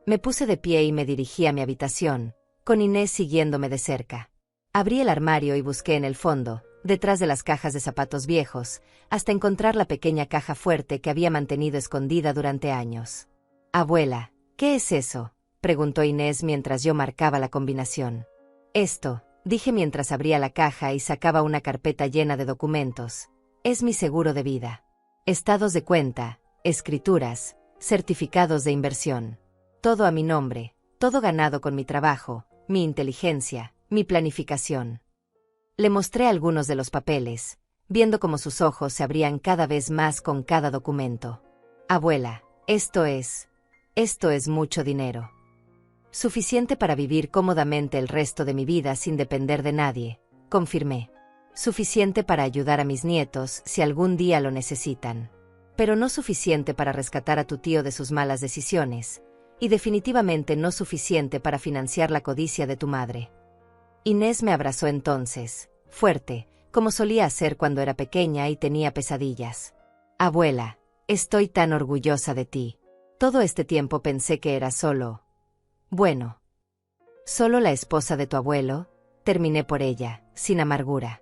Me puse de pie y me dirigí a mi habitación, con Inés siguiéndome de cerca. Abrí el armario y busqué en el fondo, detrás de las cajas de zapatos viejos, hasta encontrar la pequeña caja fuerte que había mantenido escondida durante años. «Abuela, ¿qué es eso?», preguntó Inés mientras yo marcaba la combinación. Esto, dije mientras abría la caja y sacaba una carpeta llena de documentos. Es mi seguro de vida. Estados de cuenta, escrituras, certificados de inversión. Todo a mi nombre, todo ganado con mi trabajo, mi inteligencia, mi planificación. Le mostré algunos de los papeles, viendo cómo sus ojos se abrían cada vez más con cada documento. Abuela, esto es mucho dinero. Suficiente para vivir cómodamente el resto de mi vida sin depender de nadie, confirmé. Suficiente para ayudar a mis nietos si algún día lo necesitan. Pero no suficiente para rescatar a tu tío de sus malas decisiones, y definitivamente no suficiente para financiar la codicia de tu madre. Inés me abrazó entonces, fuerte, como solía hacer cuando era pequeña y tenía pesadillas. Abuela, estoy tan orgullosa de ti. Todo este tiempo pensé que era solo la esposa de tu abuelo, terminé por ella, sin amargura.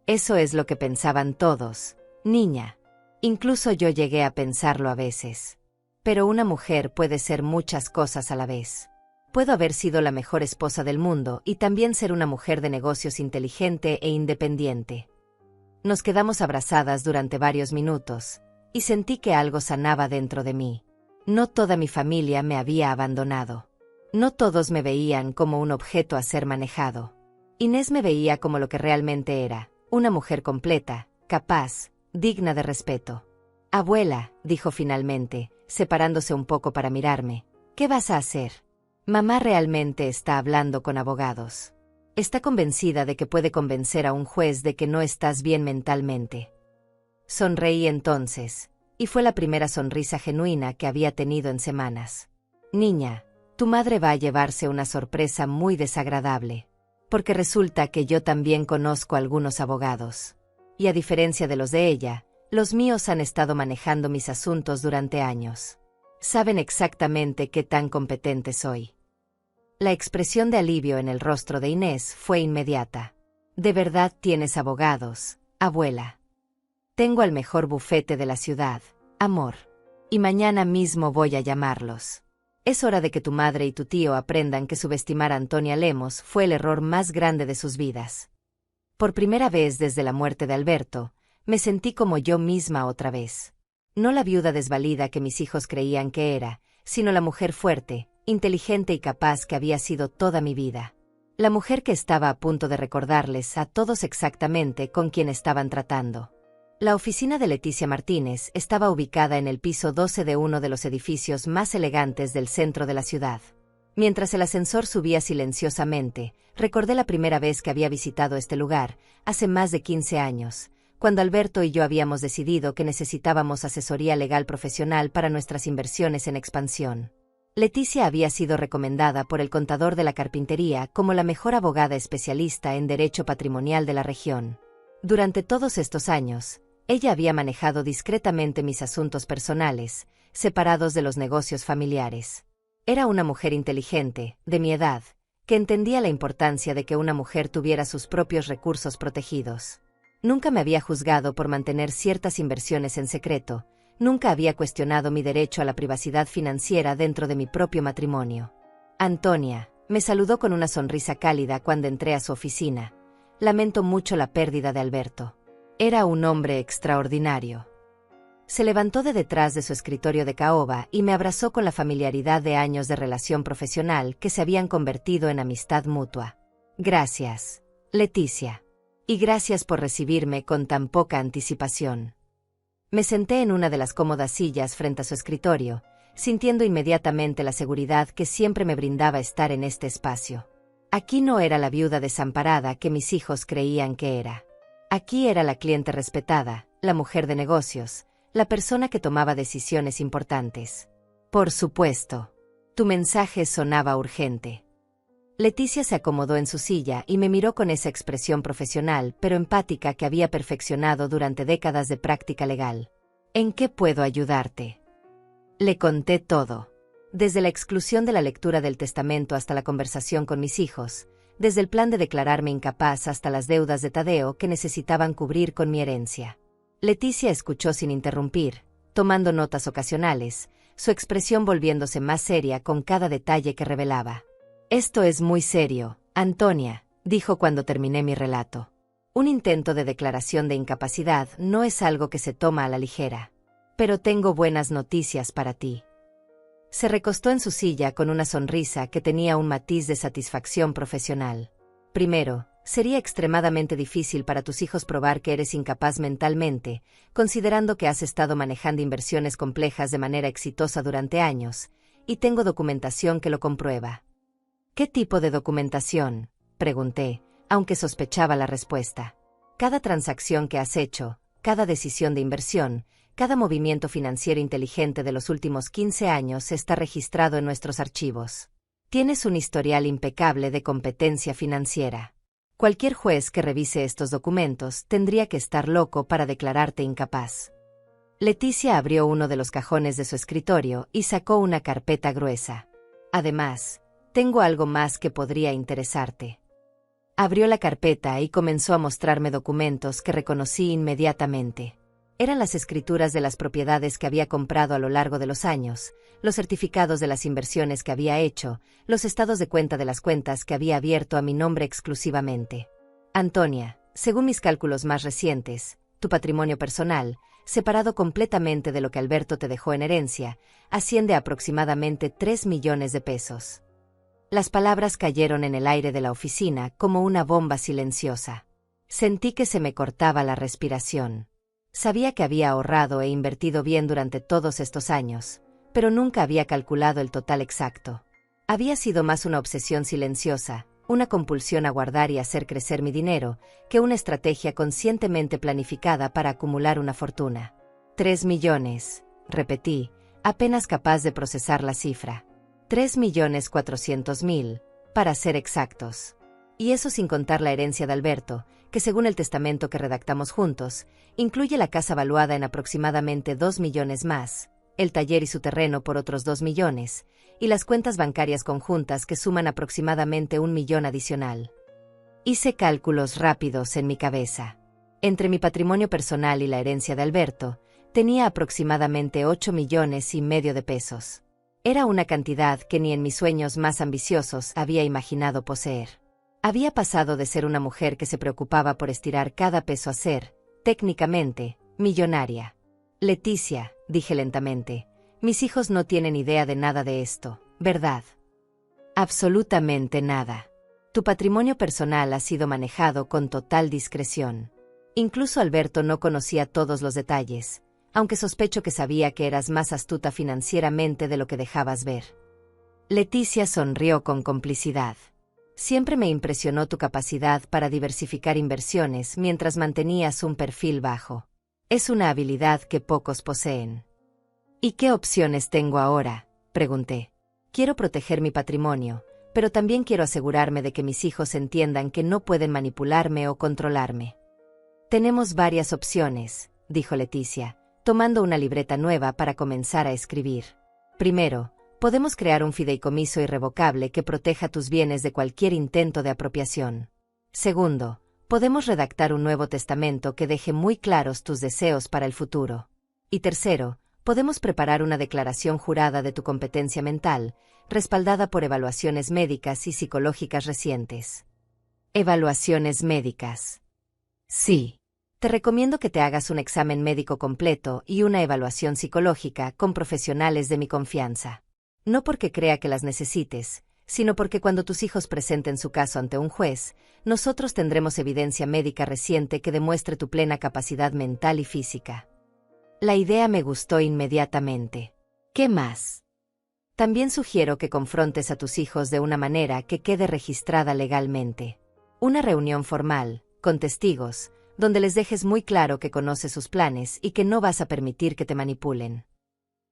Eso es lo que pensaban todos, niña. Incluso yo llegué a pensarlo a veces. Pero una mujer puede ser muchas cosas a la vez. Puedo haber sido la mejor esposa del mundo y también ser una mujer de negocios inteligente e independiente. Nos quedamos abrazadas durante varios minutos, y sentí que algo sanaba dentro de mí. No toda mi familia me había abandonado. No todos me veían como un objeto a ser manejado. Inés me veía como lo que realmente era, una mujer completa, capaz, digna de respeto. Abuela, dijo finalmente, separándose un poco para mirarme, ¿qué vas a hacer? Mamá realmente está hablando con abogados. Está convencida de que puede convencer a un juez de que no estás bien mentalmente. Sonreí entonces, y fue la primera sonrisa genuina que había tenido en semanas. Niña, tu madre va a llevarse una sorpresa muy desagradable, porque resulta que yo también conozco a algunos abogados. Y a diferencia de los de ella, los míos han estado manejando mis asuntos durante años. Saben exactamente qué tan competente soy. La expresión de alivio en el rostro de Inés fue inmediata. ¿De verdad tienes abogados, abuela? Tengo al mejor bufete de la ciudad, amor. Y mañana mismo voy a llamarlos. Es hora de que tu madre y tu tío aprendan que subestimar a Antonia Lemos fue el error más grande de sus vidas. Por primera vez desde la muerte de Alberto, me sentí como yo misma otra vez. No la viuda desvalida que mis hijos creían que era, sino la mujer fuerte, inteligente y capaz que había sido toda mi vida. La mujer que estaba a punto de recordarles a todos exactamente con quién estaban tratando. La oficina de Leticia Martínez estaba ubicada en el piso 12 de uno de los edificios más elegantes del centro de la ciudad. Mientras el ascensor subía silenciosamente, recordé la primera vez que había visitado este lugar, hace más de 15 años, cuando Alberto y yo habíamos decidido que necesitábamos asesoría legal profesional para nuestras inversiones en expansión. Leticia había sido recomendada por el contador de la carpintería como la mejor abogada especialista en derecho patrimonial de la región. Durante todos estos años, ella había manejado discretamente mis asuntos personales, separados de los negocios familiares. Era una mujer inteligente, de mi edad, que entendía la importancia de que una mujer tuviera sus propios recursos protegidos. Nunca me había juzgado por mantener ciertas inversiones en secreto, nunca había cuestionado mi derecho a la privacidad financiera dentro de mi propio matrimonio. Antonia, me saludó con una sonrisa cálida cuando entré a su oficina. Lamento mucho la pérdida de Alberto. Era un hombre extraordinario. Se levantó de detrás de su escritorio de caoba y me abrazó con la familiaridad de años de relación profesional que se habían convertido en amistad mutua. Gracias, Leticia. Y gracias por recibirme con tan poca anticipación. Me senté en una de las cómodas sillas frente a su escritorio, sintiendo inmediatamente la seguridad que siempre me brindaba estar en este espacio. Aquí no era la viuda desamparada que mis hijos creían que era. Aquí era la cliente respetada, la mujer de negocios, la persona que tomaba decisiones importantes. Por supuesto. Tu mensaje sonaba urgente. Leticia se acomodó en su silla y me miró con esa expresión profesional pero empática que había perfeccionado durante décadas de práctica legal. ¿En qué puedo ayudarte? Le conté todo. Desde la exclusión de la lectura del testamento hasta la conversación con mis hijos, desde el plan de declararme incapaz hasta las deudas de Tadeo que necesitaban cubrir con mi herencia. Leticia escuchó sin interrumpir, tomando notas ocasionales, su expresión volviéndose más seria con cada detalle que revelaba. Esto es muy serio, Antonia, dijo cuando terminé mi relato. Un intento de declaración de incapacidad no es algo que se toma a la ligera. Pero tengo buenas noticias para ti. Se recostó en su silla con una sonrisa que tenía un matiz de satisfacción profesional. Primero, sería extremadamente difícil para tus hijos probar que eres incapaz mentalmente, considerando que has estado manejando inversiones complejas de manera exitosa durante años, y tengo documentación que lo comprueba. ¿Qué tipo de documentación?, pregunté, aunque sospechaba la respuesta. Cada transacción que has hecho, cada decisión de inversión, cada movimiento financiero inteligente de los últimos 15 años está registrado en nuestros archivos. Tienes un historial impecable de competencia financiera. Cualquier juez que revise estos documentos tendría que estar loco para declararte incapaz. Leticia abrió uno de los cajones de su escritorio y sacó una carpeta gruesa. Además, tengo algo más que podría interesarte. Abrió la carpeta y comenzó a mostrarme documentos que reconocí inmediatamente. Eran las escrituras de las propiedades que había comprado a lo largo de los años, los certificados de las inversiones que había hecho, los estados de cuenta de las cuentas que había abierto a mi nombre exclusivamente. Antonia, según mis cálculos más recientes, tu patrimonio personal, separado completamente de lo que Alberto te dejó en herencia, asciende a aproximadamente 3 millones de pesos. Las palabras cayeron en el aire de la oficina como una bomba silenciosa. Sentí que se me cortaba la respiración. Sabía que había ahorrado e invertido bien durante todos estos años, pero nunca había calculado el total exacto. Había sido más una obsesión silenciosa, una compulsión a guardar y hacer crecer mi dinero, que una estrategia conscientemente planificada para acumular una fortuna. 3 millones, repetí, apenas capaz de procesar la cifra. 3.400.000, para ser exactos. Y eso sin contar la herencia de Alberto, que según el testamento que redactamos juntos, incluye la casa valuada en aproximadamente 2 millones más, el taller y su terreno por otros 2 millones, y las cuentas bancarias conjuntas que suman aproximadamente 1 millón adicional. Hice cálculos rápidos en mi cabeza. Entre mi patrimonio personal y la herencia de Alberto, tenía aproximadamente 8 millones y medio de pesos. Era una cantidad que ni en mis sueños más ambiciosos había imaginado poseer. Había pasado de ser una mujer que se preocupaba por estirar cada peso a ser, técnicamente, millonaria. Leticia, dije lentamente, mis hijos no tienen idea de nada de esto, ¿verdad? Absolutamente nada. Tu patrimonio personal ha sido manejado con total discreción. Incluso Alberto no conocía todos los detalles, aunque sospecho que sabía que eras más astuta financieramente de lo que dejabas ver. Leticia sonrió con complicidad. Siempre me impresionó tu capacidad para diversificar inversiones mientras mantenías un perfil bajo. Es una habilidad que pocos poseen. ¿Y qué opciones tengo ahora?, pregunté. Quiero proteger mi patrimonio, pero también quiero asegurarme de que mis hijos entiendan que no pueden manipularme o controlarme. Tenemos varias opciones, dijo Leticia, tomando una libreta nueva para comenzar a escribir. Primero, podemos crear un fideicomiso irrevocable que proteja tus bienes de cualquier intento de apropiación. Segundo, podemos redactar un nuevo testamento que deje muy claros tus deseos para el futuro. Y tercero, podemos preparar una declaración jurada de tu competencia mental, respaldada por evaluaciones médicas y psicológicas recientes. Evaluaciones médicas. Sí. Te recomiendo que te hagas un examen médico completo y una evaluación psicológica con profesionales de mi confianza. No porque crea que las necesites, sino porque cuando tus hijos presenten su caso ante un juez, nosotros tendremos evidencia médica reciente que demuestre tu plena capacidad mental y física. La idea me gustó inmediatamente. ¿Qué más? También sugiero que confrontes a tus hijos de una manera que quede registrada legalmente. Una reunión formal, con testigos, donde les dejes muy claro que conoces sus planes y que no vas a permitir que te manipulen.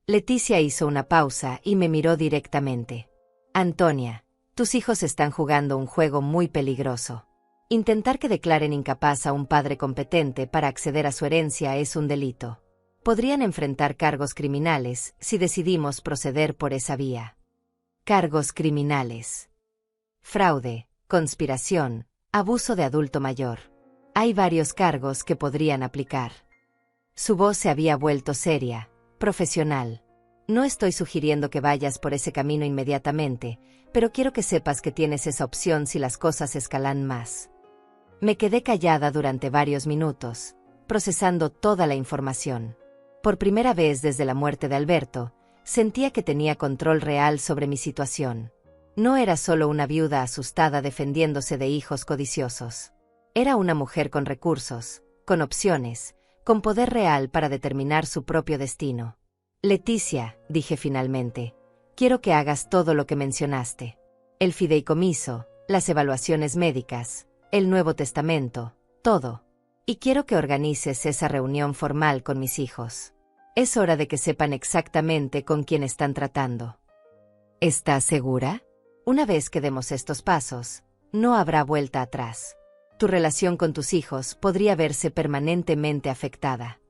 Leticia hizo una pausa y me miró directamente. Antonia, tus hijos están jugando un juego muy peligroso. Intentar que declaren incapaz a un padre competente para acceder a su herencia es un delito. Podrían enfrentar cargos criminales si decidimos proceder por esa vía. Cargos criminales. Fraude, conspiración, abuso de adulto mayor. Hay varios cargos que podrían aplicar. Su voz se había vuelto seria, profesional. No estoy sugiriendo que vayas por ese camino inmediatamente, pero quiero que sepas que tienes esa opción si las cosas escalan más. Me quedé callada durante varios minutos, procesando toda la información. Por primera vez desde la muerte de Alberto, sentía que tenía control real sobre mi situación. No era solo una viuda asustada defendiéndose de hijos codiciosos. Era una mujer con recursos, con opciones, con poder real para determinar su propio destino. Leticia, dije finalmente, quiero que hagas todo lo que mencionaste. El fideicomiso, las evaluaciones médicas, el Nuevo Testamento, todo. Y quiero que organices esa reunión formal con mis hijos. Es hora de que sepan exactamente con quién están tratando. ¿Estás segura? Una vez que demos estos pasos, no habrá vuelta atrás. Tu relación con tus hijos podría verse permanentemente afectada.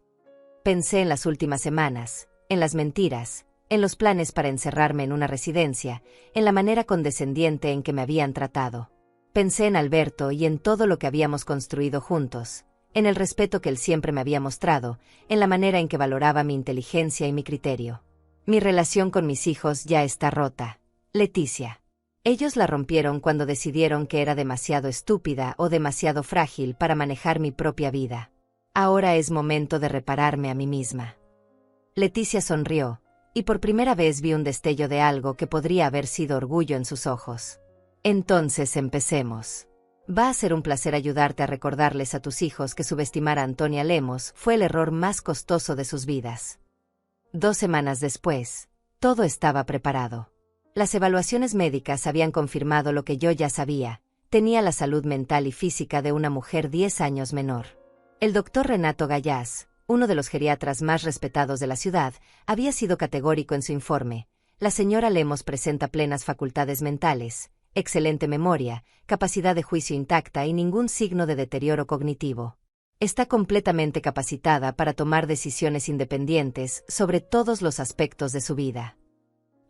Pensé en las últimas semanas, en las mentiras, en los planes para encerrarme en una residencia, en la manera condescendiente en que me habían tratado. Pensé en Alberto y en todo lo que habíamos construido juntos, en el respeto que él siempre me había mostrado, en la manera en que valoraba mi inteligencia y mi criterio. Mi relación con mis hijos ya está rota, Leticia. Ellos la rompieron cuando decidieron que era demasiado estúpida o demasiado frágil para manejar mi propia vida. Ahora es momento de repararme a mí misma. Leticia sonrió, y por primera vez vi un destello de algo que podría haber sido orgullo en sus ojos. Entonces empecemos. Va a ser un placer ayudarte a recordarles a tus hijos que subestimar a Antonia Lemos fue el error más costoso de sus vidas. 2 semanas después, todo estaba preparado. Las evaluaciones médicas habían confirmado lo que yo ya sabía: tenía la salud mental y física de una mujer 10 años menor. El doctor Renato Gallás, uno de los geriatras más respetados de la ciudad, había sido categórico en su informe: la señora Lemos presenta plenas facultades mentales, excelente memoria, capacidad de juicio intacta y ningún signo de deterioro cognitivo. Está completamente capacitada para tomar decisiones independientes sobre todos los aspectos de su vida.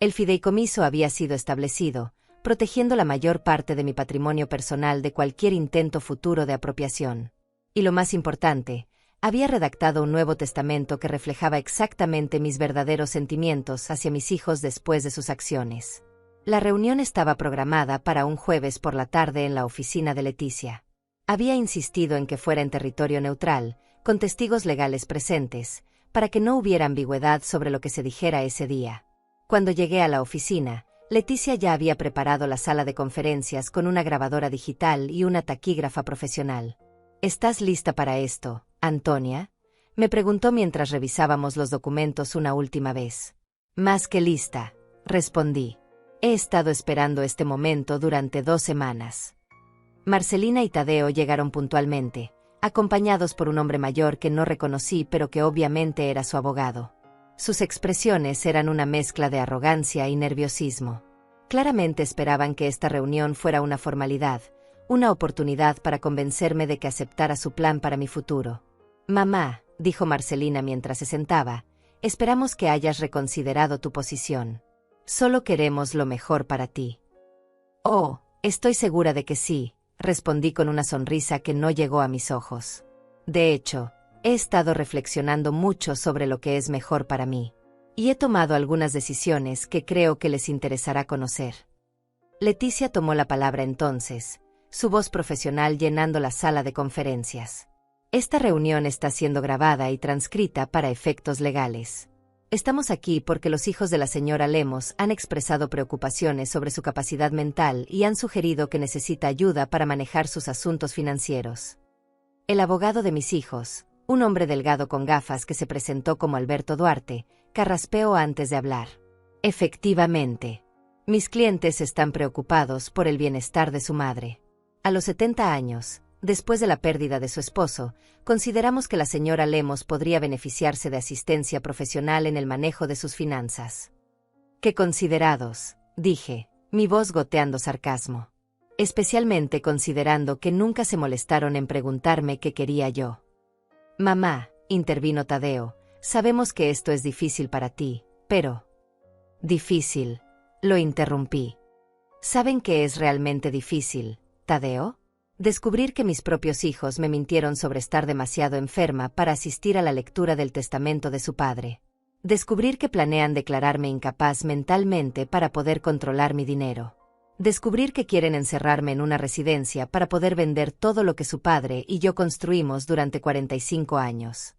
El fideicomiso había sido establecido, protegiendo la mayor parte de mi patrimonio personal de cualquier intento futuro de apropiación. Y lo más importante, había redactado un Nuevo Testamento que reflejaba exactamente mis verdaderos sentimientos hacia mis hijos después de sus acciones. La reunión estaba programada para un jueves por la tarde en la oficina de Leticia. Había insistido en que fuera en territorio neutral, con testigos legales presentes, para que no hubiera ambigüedad sobre lo que se dijera ese día. Cuando llegué a la oficina, Leticia ya había preparado la sala de conferencias con una grabadora digital y una taquígrafa profesional. ¿Estás lista para esto, Antonia?, me preguntó mientras revisábamos los documentos una última vez. Más que lista, respondí. He estado esperando este momento durante 2 semanas. Marcelina y Tadeo llegaron puntualmente, acompañados por un hombre mayor que no reconocí pero que obviamente era su abogado. Sus expresiones eran una mezcla de arrogancia y nerviosismo. Claramente esperaban que esta reunión fuera una formalidad, una oportunidad para convencerme de que aceptara su plan para mi futuro. «Mamá», dijo Marcelina mientras se sentaba, «esperamos que hayas reconsiderado tu posición. Solo queremos lo mejor para ti». «Oh, estoy segura de que sí», respondí con una sonrisa que no llegó a mis ojos. «De hecho, he estado reflexionando mucho sobre lo que es mejor para mí. Y he tomado algunas decisiones que creo que les interesará conocer». Leticia tomó la palabra entonces, su voz profesional llenando la sala de conferencias. «Esta reunión está siendo grabada y transcrita para efectos legales. Estamos aquí porque los hijos de la señora Lemos han expresado preocupaciones sobre su capacidad mental y han sugerido que necesita ayuda para manejar sus asuntos financieros». El abogado de mis hijos, un hombre delgado con gafas que se presentó como Alberto Duarte, carraspeó antes de hablar. «Efectivamente. Mis clientes están preocupados por el bienestar de su madre. A los 70 años, después de la pérdida de su esposo, consideramos que la señora Lemos podría beneficiarse de asistencia profesional en el manejo de sus finanzas». «Qué considerados», dije, mi voz goteando sarcasmo. «Especialmente considerando que nunca se molestaron en preguntarme qué quería yo». «Mamá», intervino Tadeo, «sabemos que esto es difícil para ti, pero...». «Difícil», lo interrumpí. «¿Saben qué es realmente difícil, Tadeo? Descubrir que mis propios hijos me mintieron sobre estar demasiado enferma para asistir a la lectura del testamento de su padre. Descubrir que planean declararme incapaz mentalmente para poder controlar mi dinero. Descubrir que quieren encerrarme en una residencia para poder vender todo lo que su padre y yo construimos durante 45 años.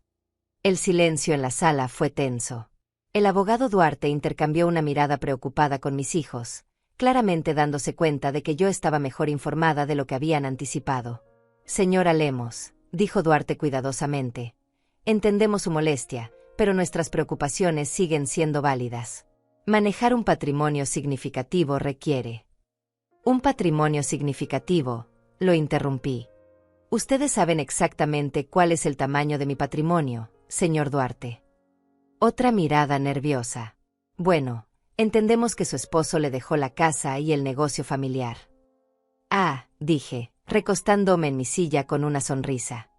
El silencio en la sala fue tenso. El abogado Duarte intercambió una mirada preocupada con mis hijos, claramente dándose cuenta de que yo estaba mejor informada de lo que habían anticipado. Señora Lemos, dijo Duarte cuidadosamente, entendemos su molestia, pero nuestras preocupaciones siguen siendo válidas. Manejar un patrimonio significativo requiere. Un patrimonio significativo, lo interrumpí. Ustedes saben exactamente cuál es el tamaño de mi patrimonio, señor Duarte. Otra mirada nerviosa. Bueno, entendemos que su esposo le dejó la casa y el negocio familiar. Ah, dije, recostándome en mi silla con una sonrisa.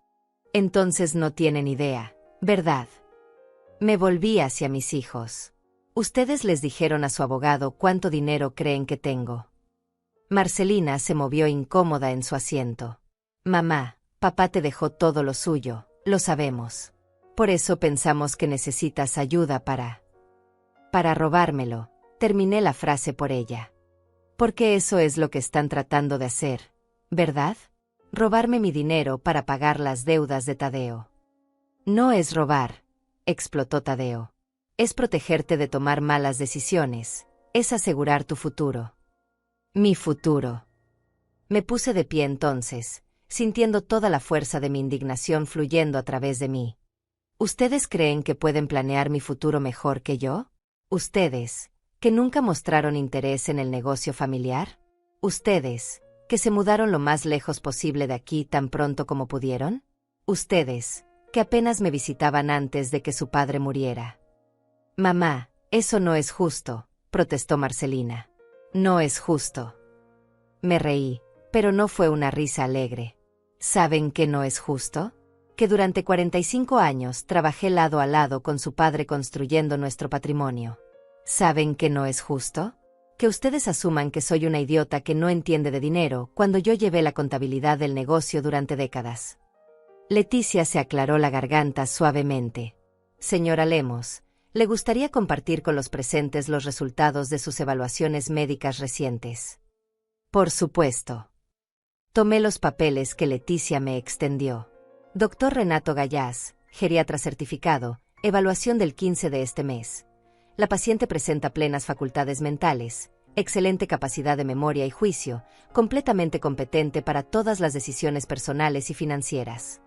Entonces no tienen idea, ¿verdad? Me volví hacia mis hijos. Ustedes les dijeron a su abogado cuánto dinero creen que tengo. Marcelina se movió incómoda en su asiento. Mamá, papá te dejó todo lo suyo, lo sabemos. Por eso pensamos que necesitas ayuda para robármelo. Terminé la frase por ella. Porque eso es lo que están tratando de hacer, ¿verdad? Robarme mi dinero para pagar las deudas de Tadeo. No es robar, explotó Tadeo. Es protegerte de tomar malas decisiones, es asegurar tu futuro. Mi futuro. Me puse de pie entonces, sintiendo toda la fuerza de mi indignación fluyendo a través de mí. ¿Ustedes creen que pueden planear mi futuro mejor que yo? ¿Ustedes, que nunca mostraron interés en el negocio familiar? ¿Ustedes, que se mudaron lo más lejos posible de aquí tan pronto como pudieron? ¿Ustedes, que apenas me visitaban antes de que su padre muriera? Mamá, eso no es justo, protestó Marcelina. No es justo. Me reí, pero no fue una risa alegre. ¿Saben qué no es justo? Que durante 45 años trabajé lado a lado con su padre construyendo nuestro patrimonio. ¿Saben qué no es justo? Que ustedes asuman que soy una idiota que no entiende de dinero cuando yo llevé la contabilidad del negocio durante décadas. Leticia se aclaró la garganta suavemente. Señora Lemos, ¿le gustaría compartir con los presentes los resultados de sus evaluaciones médicas recientes? Por supuesto. Tomé los papeles que Leticia me extendió. Doctor Renato Gallás, geriatra certificado, evaluación del 15 de este mes. La paciente presenta plenas facultades mentales, excelente capacidad de memoria y juicio, completamente competente para todas las decisiones personales y financieras.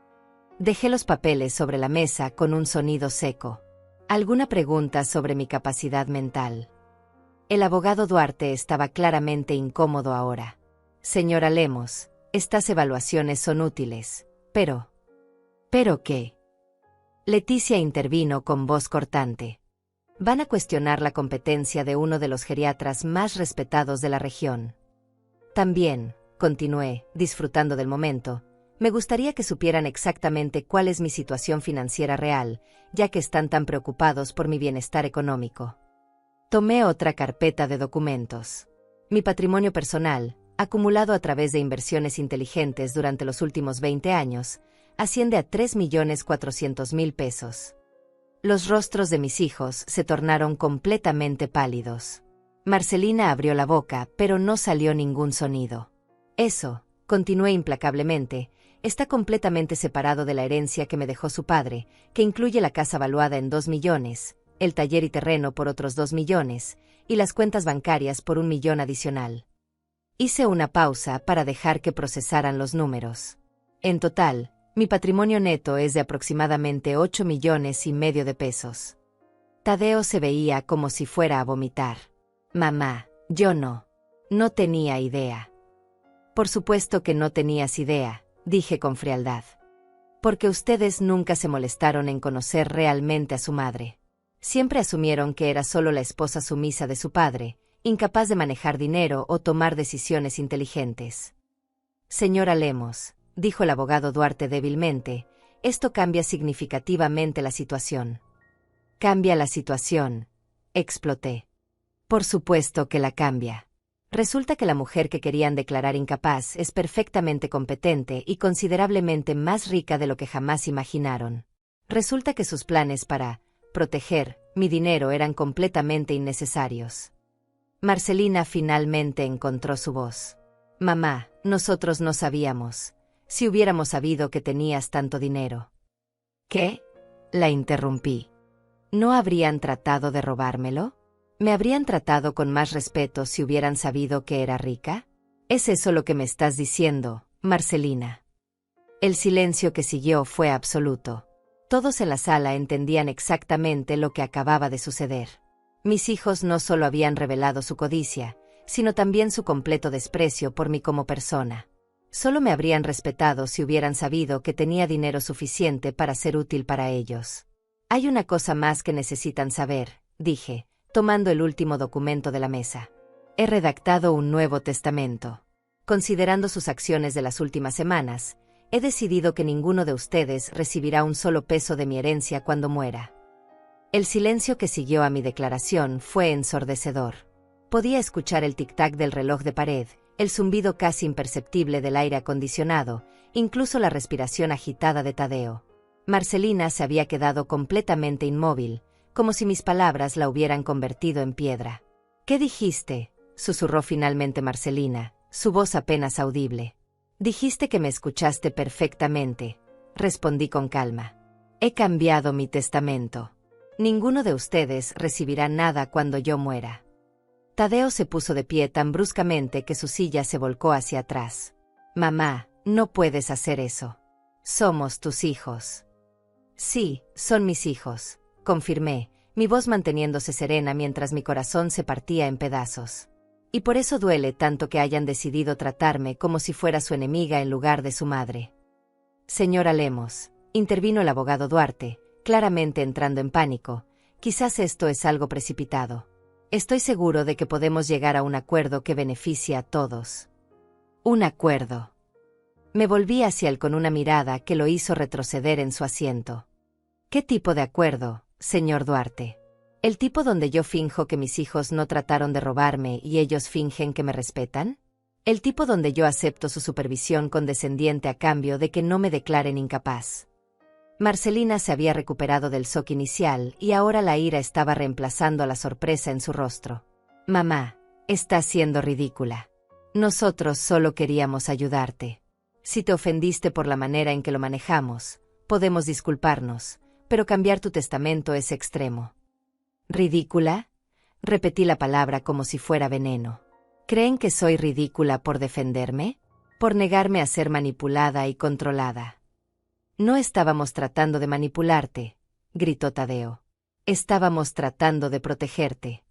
Dejé los papeles sobre la mesa con un sonido seco. ¿Alguna pregunta sobre mi capacidad mental? El abogado Duarte estaba claramente incómodo ahora. Señora Lemos, estas evaluaciones son útiles, pero... ¿Pero qué? Leticia intervino con voz cortante. Van a cuestionar la competencia de uno de los geriatras más respetados de la región. También, continué, disfrutando del momento, me gustaría que supieran exactamente cuál es mi situación financiera real, ya que están tan preocupados por mi bienestar económico. Tomé otra carpeta de documentos. Mi patrimonio personal, acumulado a través de inversiones inteligentes durante los últimos 20 años, asciende a 3.400.000 pesos. Los rostros de mis hijos se tornaron completamente pálidos. Marcelina abrió la boca, pero no salió ningún sonido. Eso, continué implacablemente, está completamente separado de la herencia que me dejó su padre, que incluye la casa valuada en 2 millones, el taller y terreno por otros 2 millones, y las cuentas bancarias por 1 millón adicional. Hice una pausa para dejar que procesaran los números. En total, mi patrimonio neto es de aproximadamente 8,5 millones de pesos. Tadeo se veía como si fuera a vomitar. Mamá, yo no tenía idea. Por supuesto que no tenías idea, dije con frialdad. Porque ustedes nunca se molestaron en conocer realmente a su madre. Siempre asumieron que era solo la esposa sumisa de su padre, incapaz de manejar dinero o tomar decisiones inteligentes. Señora Lemos, dijo el abogado Duarte débilmente, esto cambia significativamente la situación. Cambia la situación, exploté. Por supuesto que la cambia. Resulta que la mujer que querían declarar incapaz es perfectamente competente y considerablemente más rica de lo que jamás imaginaron. Resulta que sus planes para proteger mi dinero eran completamente innecesarios. Marcelina finalmente encontró su voz. Mamá, nosotros no sabíamos. Si hubiéramos sabido que tenías tanto dinero. ¿Qué? La interrumpí. ¿No habrían tratado de robármelo? ¿Me habrían tratado con más respeto si hubieran sabido que era rica? ¿Es eso lo que me estás diciendo, Marcelina? El silencio que siguió fue absoluto. Todos en la sala entendían exactamente lo que acababa de suceder. Mis hijos no solo habían revelado su codicia, sino también su completo desprecio por mí como persona. Solo me habrían respetado si hubieran sabido que tenía dinero suficiente para ser útil para ellos. Hay una cosa más que necesitan saber, dije, tomando el último documento de la mesa. He redactado un nuevo testamento. Considerando sus acciones de las últimas semanas, he decidido que ninguno de ustedes recibirá un solo peso de mi herencia cuando muera. El silencio que siguió a mi declaración fue ensordecedor. Podía escuchar el tic-tac del reloj de pared, el zumbido casi imperceptible del aire acondicionado, incluso la respiración agitada de Tadeo. Marcelina se había quedado completamente inmóvil, como si mis palabras la hubieran convertido en piedra. ¿Qué dijiste?, susurró finalmente Marcelina, su voz apenas audible. Dijiste que me escuchaste perfectamente, respondí con calma. He cambiado mi testamento. Ninguno de ustedes recibirá nada cuando yo muera. Tadeo se puso de pie tan bruscamente que su silla se volcó hacia atrás. Mamá, no puedes hacer eso. Somos tus hijos. Sí, son mis hijos, confirmé, mi voz manteniéndose serena mientras mi corazón se partía en pedazos. Y por eso duele tanto que hayan decidido tratarme como si fuera su enemiga en lugar de su madre. Señora Lemos, intervino el abogado Duarte, claramente entrando en pánico, quizás esto es algo precipitado. Estoy seguro de que podemos llegar a un acuerdo que beneficie a todos. Un acuerdo. Me volví hacia él con una mirada que lo hizo retroceder en su asiento. ¿Qué tipo de acuerdo, señor Duarte? ¿El tipo donde yo finjo que mis hijos no trataron de robarme y ellos fingen que me respetan? ¿El tipo donde yo acepto su supervisión condescendiente a cambio de que no me declaren incapaz? Marcelina se había recuperado del shock inicial y ahora la ira estaba reemplazando a la sorpresa en su rostro. Mamá, estás siendo ridícula. Nosotros solo queríamos ayudarte. Si te ofendiste por la manera en que lo manejamos, podemos disculparnos, pero cambiar tu testamento es extremo. ¿Ridícula? Repetí la palabra como si fuera veneno. ¿Creen que soy ridícula por defenderme? ¿Por negarme a ser manipulada y controlada? No estábamos tratando de manipularte, gritó Tadeo. Estábamos tratando de protegerte.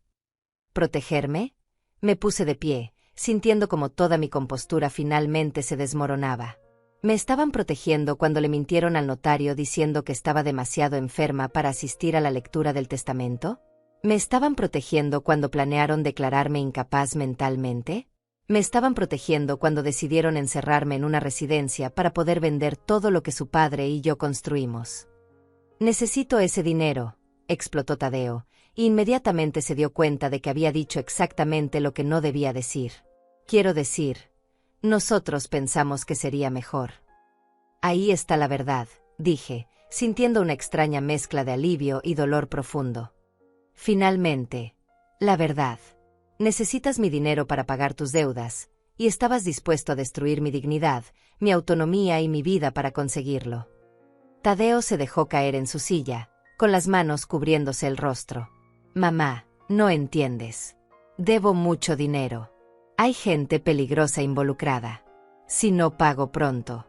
¿Protegerme? Me puse de pie, sintiendo como toda mi compostura finalmente se desmoronaba. ¿Me estaban protegiendo cuando le mintieron al notario diciendo que estaba demasiado enferma para asistir a la lectura del testamento? ¿Me estaban protegiendo cuando planearon declararme incapaz mentalmente? ¿Me estaban protegiendo cuando decidieron encerrarme en una residencia para poder vender todo lo que su padre y yo construimos? Necesito ese dinero, explotó Tadeo, e inmediatamente se dio cuenta de que había dicho exactamente lo que no debía decir. Quiero decir, nosotros pensamos que sería mejor. Ahí está la verdad, dije, sintiendo una extraña mezcla de alivio y dolor profundo. Finalmente, la verdad. Necesitas mi dinero para pagar tus deudas, y estabas dispuesto a destruir mi dignidad, mi autonomía y mi vida para conseguirlo. Tadeo se dejó caer en su silla, con las manos cubriéndose el rostro. Mamá, no entiendes. Debo mucho dinero. Hay gente peligrosa involucrada. Si no pago pronto.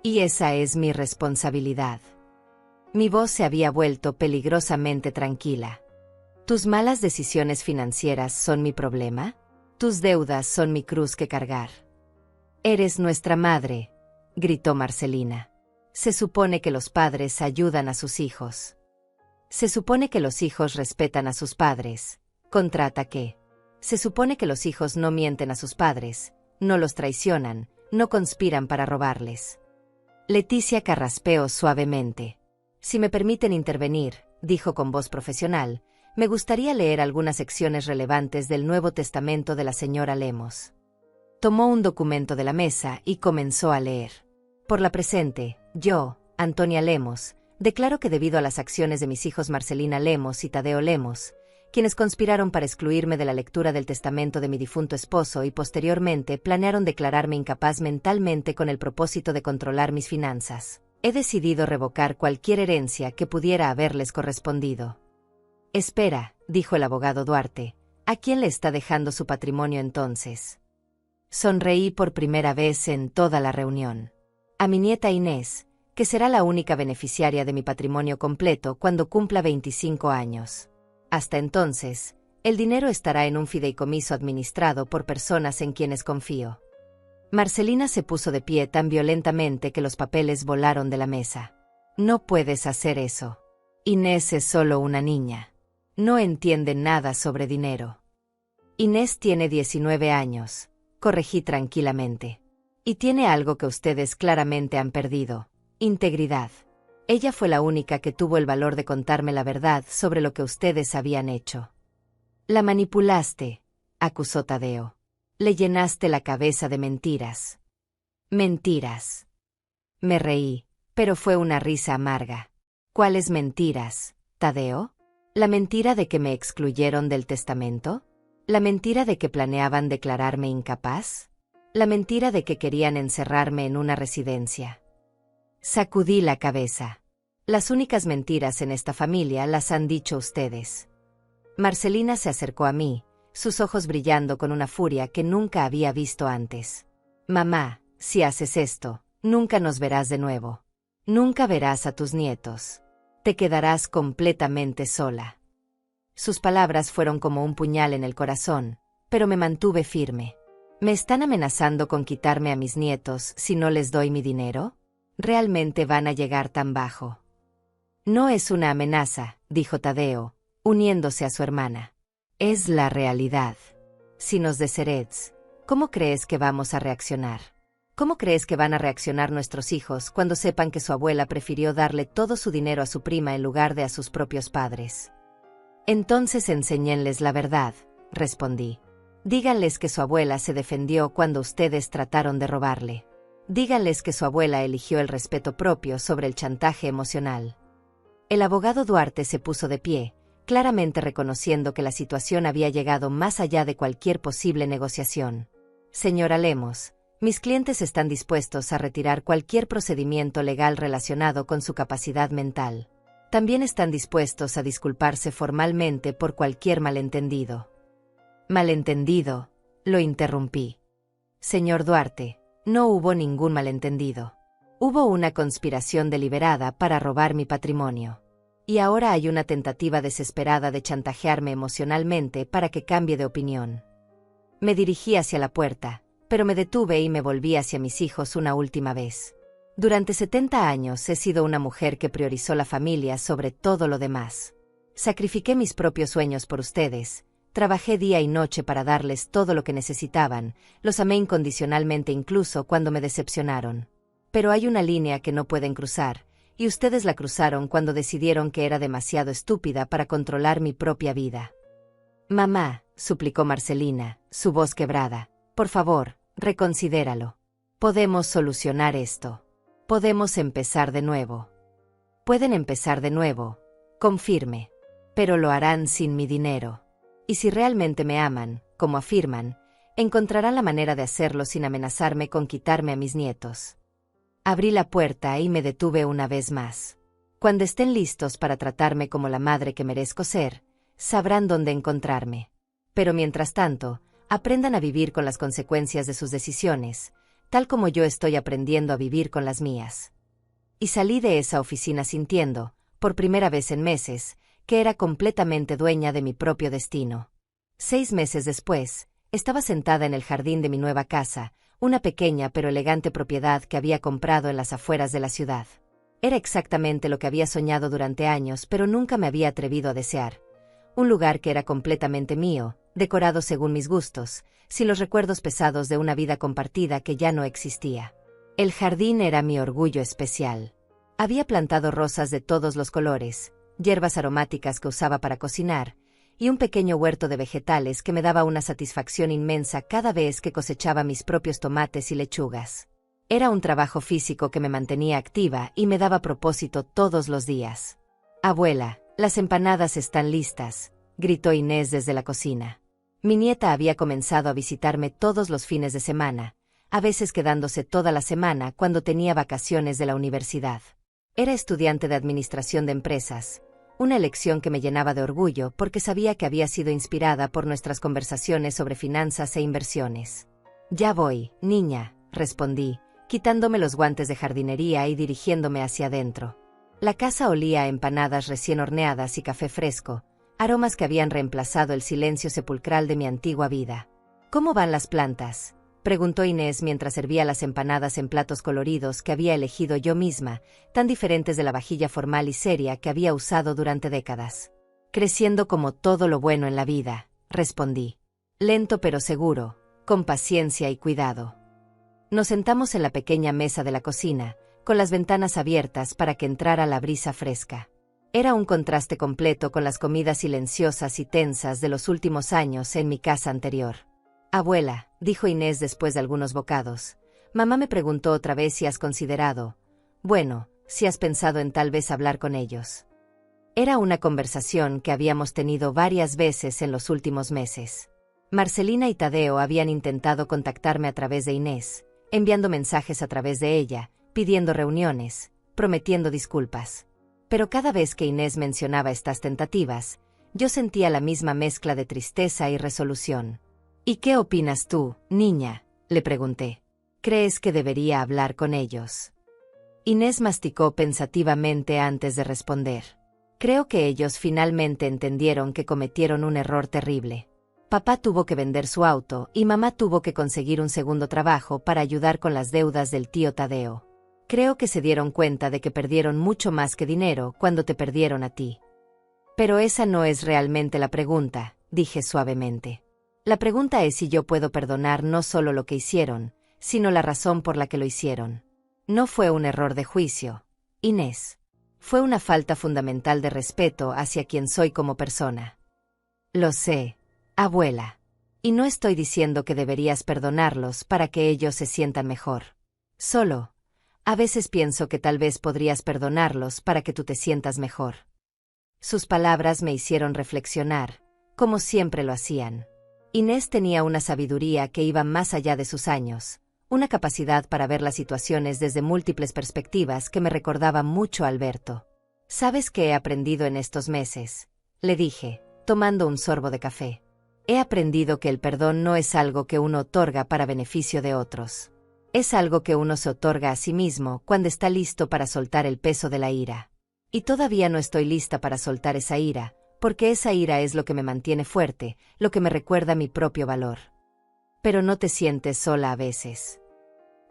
Y esa es mi responsabilidad. Mi voz se había vuelto peligrosamente tranquila. ¿Tus malas decisiones financieras son mi problema? ¿Tus deudas son mi cruz que cargar? Eres nuestra madre, gritó Marcelina. Se supone que los padres ayudan a sus hijos. Se supone que los hijos respetan a sus padres. Contraataqué. Se supone que los hijos no mienten a sus padres, no los traicionan, no conspiran para robarles. Leticia carraspeó suavemente. Si me permiten intervenir, dijo con voz profesional, me gustaría leer algunas secciones relevantes del Nuevo Testamento de la señora Lemos. Tomó un documento de la mesa y comenzó a leer. Por la presente, yo, Antonia Lemos, Declaro que debido a las acciones de mis hijos Marcelina Lemos y Tadeo Lemos, quienes conspiraron para excluirme de la lectura del testamento de mi difunto esposo y posteriormente planearon declararme incapaz mentalmente con el propósito de controlar mis finanzas, he decidido revocar cualquier herencia que pudiera haberles correspondido. Espera, dijo el abogado Duarte, ¿a quién le está dejando su patrimonio entonces? Sonreí por primera vez en toda la reunión. A mi nieta Inés, que será la única beneficiaria de mi patrimonio completo cuando cumpla 25 años. Hasta entonces, el dinero estará en un fideicomiso administrado por personas en quienes confío. Marcelina se puso de pie tan violentamente que los papeles volaron de la mesa. No puedes hacer eso. Inés es solo una niña. No entiende nada sobre dinero. Inés tiene 19 años, corregí tranquilamente. Y tiene algo que ustedes claramente han perdido: integridad. Ella fue la única que tuvo el valor de contarme la verdad sobre lo que ustedes habían hecho. La manipulaste, acusó Tadeo. Le llenaste la cabeza de mentiras. Mentiras. Me reí, pero fue una risa amarga. ¿Cuáles mentiras, Tadeo? ¿La mentira de que me excluyeron del testamento? ¿La mentira de que planeaban declararme incapaz? ¿La mentira de que querían encerrarme en una residencia? Sacudí la cabeza. Las únicas mentiras en esta familia las han dicho ustedes. Marcelina se acercó a mí, sus ojos brillando con una furia que nunca había visto antes. Mamá, si haces esto, nunca nos verás de nuevo. Nunca verás a tus nietos. Te quedarás completamente sola. Sus palabras fueron como un puñal en el corazón, pero me mantuve firme. ¿Me están amenazando con quitarme a mis nietos si no les doy mi dinero? ¿Realmente van a llegar tan bajo? No es una amenaza, dijo Tadeo, uniéndose a su hermana. Es la realidad. Si nos desheredas, ¿cómo crees que vamos a reaccionar? ¿Cómo crees que van a reaccionar nuestros hijos cuando sepan que su abuela prefirió darle todo su dinero a su prima en lugar de a sus propios padres? Entonces enséñenles la verdad, respondí. Díganles que su abuela se defendió cuando ustedes trataron de robarle. Díganles que su abuela eligió el respeto propio sobre el chantaje emocional. El abogado Duarte se puso de pie, claramente reconociendo que la situación había llegado más allá de cualquier posible negociación. Señora Lemos, mis clientes están dispuestos a retirar cualquier procedimiento legal relacionado con su capacidad mental. También están dispuestos a disculparse formalmente por cualquier malentendido. Malentendido, lo interrumpí. Señor Duarte, no hubo ningún malentendido. Hubo una conspiración deliberada para robar mi patrimonio. Y ahora hay una tentativa desesperada de chantajearme emocionalmente para que cambie de opinión. Me dirigí hacia la puerta, pero me detuve y me volví hacia mis hijos una última vez. Durante 70 años he sido una mujer que priorizó la familia sobre todo lo demás. Sacrifiqué mis propios sueños por ustedes. Trabajé día y noche para darles todo lo que necesitaban, los amé incondicionalmente incluso cuando me decepcionaron. Pero hay una línea que no pueden cruzar, y ustedes la cruzaron cuando decidieron que era demasiado estúpida para controlar mi propia vida. Mamá, suplicó Marcelina, su voz quebrada, por favor, reconsidéralo. Podemos solucionar esto. Podemos empezar de nuevo. Pueden empezar de nuevo, confirme, pero lo harán sin mi dinero. Y si realmente me aman, como afirman, encontrarán la manera de hacerlo sin amenazarme con quitarme a mis nietos. Abrí la puerta y me detuve una vez más. Cuando estén listos para tratarme como la madre que merezco ser, sabrán dónde encontrarme. Pero mientras tanto, aprendan a vivir con las consecuencias de sus decisiones, tal como yo estoy aprendiendo a vivir con las mías. Y salí de esa oficina sintiendo, por primera vez en meses, que era completamente dueña de mi propio destino. 6 meses después, estaba sentada en el jardín de mi nueva casa, una pequeña pero elegante propiedad que había comprado en las afueras de la ciudad. Era exactamente lo que había soñado durante años, pero nunca me había atrevido a desear. Un lugar que era completamente mío, decorado según mis gustos, sin los recuerdos pesados de una vida compartida que ya no existía. El jardín era mi orgullo especial. Había plantado rosas de todos los colores, hierbas aromáticas que usaba para cocinar, y un pequeño huerto de vegetales que me daba una satisfacción inmensa cada vez que cosechaba mis propios tomates y lechugas. Era un trabajo físico que me mantenía activa y me daba propósito todos los días. Abuela, las empanadas están listas, gritó Inés desde la cocina. Mi nieta había comenzado a visitarme todos los fines de semana, a veces quedándose toda la semana cuando tenía vacaciones de la universidad. Era estudiante de administración de empresas, una elección que me llenaba de orgullo porque sabía que había sido inspirada por nuestras conversaciones sobre finanzas e inversiones. Ya voy, niña, respondí, quitándome los guantes de jardinería y dirigiéndome hacia adentro. La casa olía a empanadas recién horneadas y café fresco, aromas que habían reemplazado el silencio sepulcral de mi antigua vida. ¿Cómo van las plantas?, preguntó Inés mientras servía las empanadas en platos coloridos que había elegido yo misma, tan diferentes de la vajilla formal y seria que había usado durante décadas. Creciendo como todo lo bueno en la vida, respondí. Lento pero seguro, con paciencia y cuidado. Nos sentamos en la pequeña mesa de la cocina, con las ventanas abiertas para que entrara la brisa fresca. Era un contraste completo con las comidas silenciosas y tensas de los últimos años en mi casa anterior. Abuela, dijo Inés después de algunos bocados, mamá me preguntó otra vez si has considerado, bueno, si has pensado en tal vez hablar con ellos. Era una conversación que habíamos tenido varias veces en los últimos meses. Marcelina y Tadeo habían intentado contactarme a través de Inés, enviando mensajes a través de ella, pidiendo reuniones, prometiendo disculpas. Pero cada vez que Inés mencionaba estas tentativas, yo sentía la misma mezcla de tristeza y resolución. ¿Y qué opinas tú, niña?, le pregunté. ¿Crees que debería hablar con ellos? Inés masticó pensativamente antes de responder. Creo que ellos finalmente entendieron que cometieron un error terrible. Papá tuvo que vender su auto y mamá tuvo que conseguir un segundo trabajo para ayudar con las deudas del tío Tadeo. Creo que se dieron cuenta de que perdieron mucho más que dinero cuando te perdieron a ti. Pero esa no es realmente la pregunta, dije suavemente. La pregunta es si yo puedo perdonar no solo lo que hicieron, sino la razón por la que lo hicieron. No fue un error de juicio, Inés. Fue una falta fundamental de respeto hacia quien soy como persona. Lo sé, abuela. Y no estoy diciendo que deberías perdonarlos para que ellos se sientan mejor. Solo, a veces pienso que tal vez podrías perdonarlos para que tú te sientas mejor. Sus palabras me hicieron reflexionar, como siempre lo hacían. Inés tenía una sabiduría que iba más allá de sus años, una capacidad para ver las situaciones desde múltiples perspectivas que me recordaba mucho a Alberto. ¿Sabes qué he aprendido en estos meses?, le dije, tomando un sorbo de café. He aprendido que el perdón no es algo que uno otorga para beneficio de otros. Es algo que uno se otorga a sí mismo cuando está listo para soltar el peso de la ira. Y todavía no estoy lista para soltar esa ira, porque esa ira es lo que me mantiene fuerte, lo que me recuerda mi propio valor. Pero no te sientes sola a veces.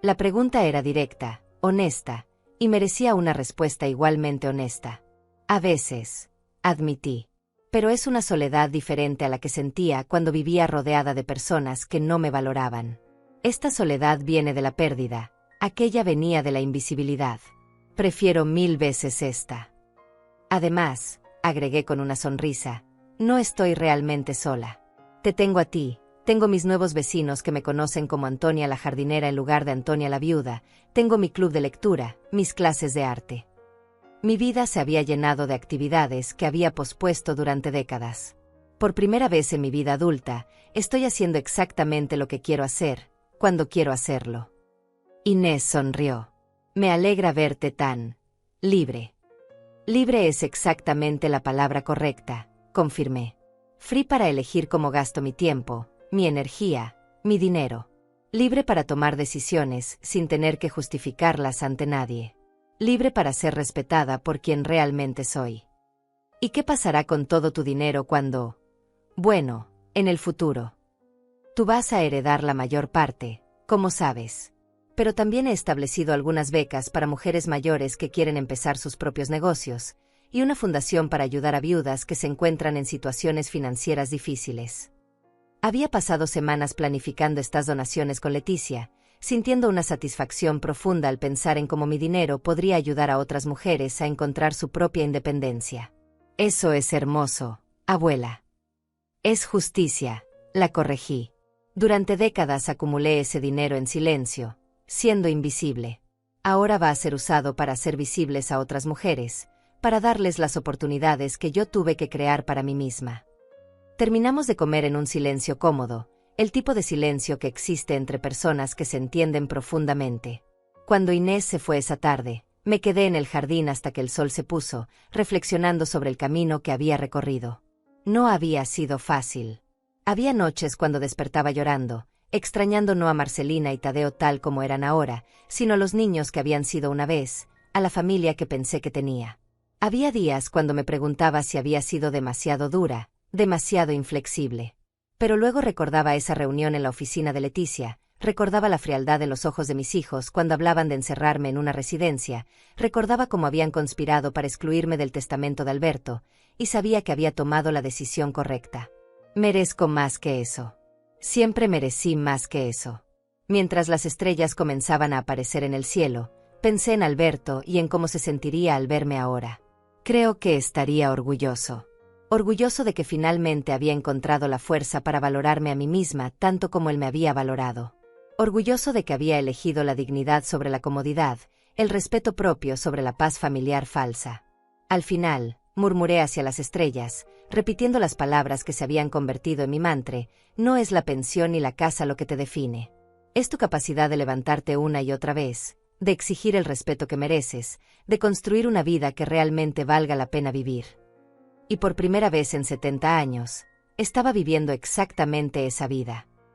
La pregunta era directa, honesta, y merecía una respuesta igualmente honesta. A veces, admití. Pero es una soledad diferente a la que sentía cuando vivía rodeada de personas que no me valoraban. Esta soledad viene de la pérdida, aquella venía de la invisibilidad. Prefiero 1000 veces esta. Además, agregué con una sonrisa, no estoy realmente sola. Te tengo a ti, tengo mis nuevos vecinos que me conocen como Antonia la jardinera en lugar de Antonia la viuda, tengo mi club de lectura, mis clases de arte. Mi vida se había llenado de actividades que había pospuesto durante décadas. Por primera vez en mi vida adulta, estoy haciendo exactamente lo que quiero hacer, cuando quiero hacerlo. Inés sonrió. Me alegra verte tan libre. Libre es exactamente la palabra correcta, confirmé. Free para elegir cómo gasto mi tiempo, mi energía, mi dinero. Libre para tomar decisiones sin tener que justificarlas ante nadie. Libre para ser respetada por quien realmente soy. ¿Y qué pasará con todo tu dinero cuando? Bueno, en el futuro. Tú vas a heredar la mayor parte, como sabes. Pero también he establecido algunas becas para mujeres mayores que quieren empezar sus propios negocios, y una fundación para ayudar a viudas que se encuentran en situaciones financieras difíciles. Había pasado semanas planificando estas donaciones con Leticia, sintiendo una satisfacción profunda al pensar en cómo mi dinero podría ayudar a otras mujeres a encontrar su propia independencia. Eso es hermoso, abuela. Es justicia, la corregí. Durante décadas acumulé ese dinero en silencio, siendo invisible. Ahora va a ser usado para hacer visibles a otras mujeres, para darles las oportunidades que yo tuve que crear para mí misma. Terminamos de comer en un silencio cómodo, el tipo de silencio que existe entre personas que se entienden profundamente. Cuando Inés se fue esa tarde, me quedé en el jardín hasta que el sol se puso, reflexionando sobre el camino que había recorrido. No había sido fácil. Había noches cuando despertaba llorando, extrañando no a Marcelina y Tadeo tal como eran ahora, sino a los niños que habían sido una vez, a la familia que pensé que tenía. Había días cuando me preguntaba si había sido demasiado dura, demasiado inflexible. Pero luego recordaba esa reunión en la oficina de Leticia, recordaba la frialdad de los ojos de mis hijos cuando hablaban de encerrarme en una residencia, recordaba cómo habían conspirado para excluirme del testamento de Alberto, y sabía que había tomado la decisión correcta. Merezco más que eso. Siempre merecí más que eso. Mientras las estrellas comenzaban a aparecer en el cielo, pensé en Alberto y en cómo se sentiría al verme ahora. Creo que estaría orgulloso. Orgulloso de que finalmente había encontrado la fuerza para valorarme a mí misma tanto como él me había valorado. Orgulloso de que había elegido la dignidad sobre la comodidad, el respeto propio sobre la paz familiar falsa. Al final, murmuré hacia las estrellas, repitiendo las palabras que se habían convertido en mi mantra: no es la pensión ni la casa lo que te define. Es tu capacidad de levantarte una y otra vez, de exigir el respeto que mereces, de construir una vida que realmente valga la pena vivir. Y por primera vez en 70 años, estaba viviendo exactamente esa vida.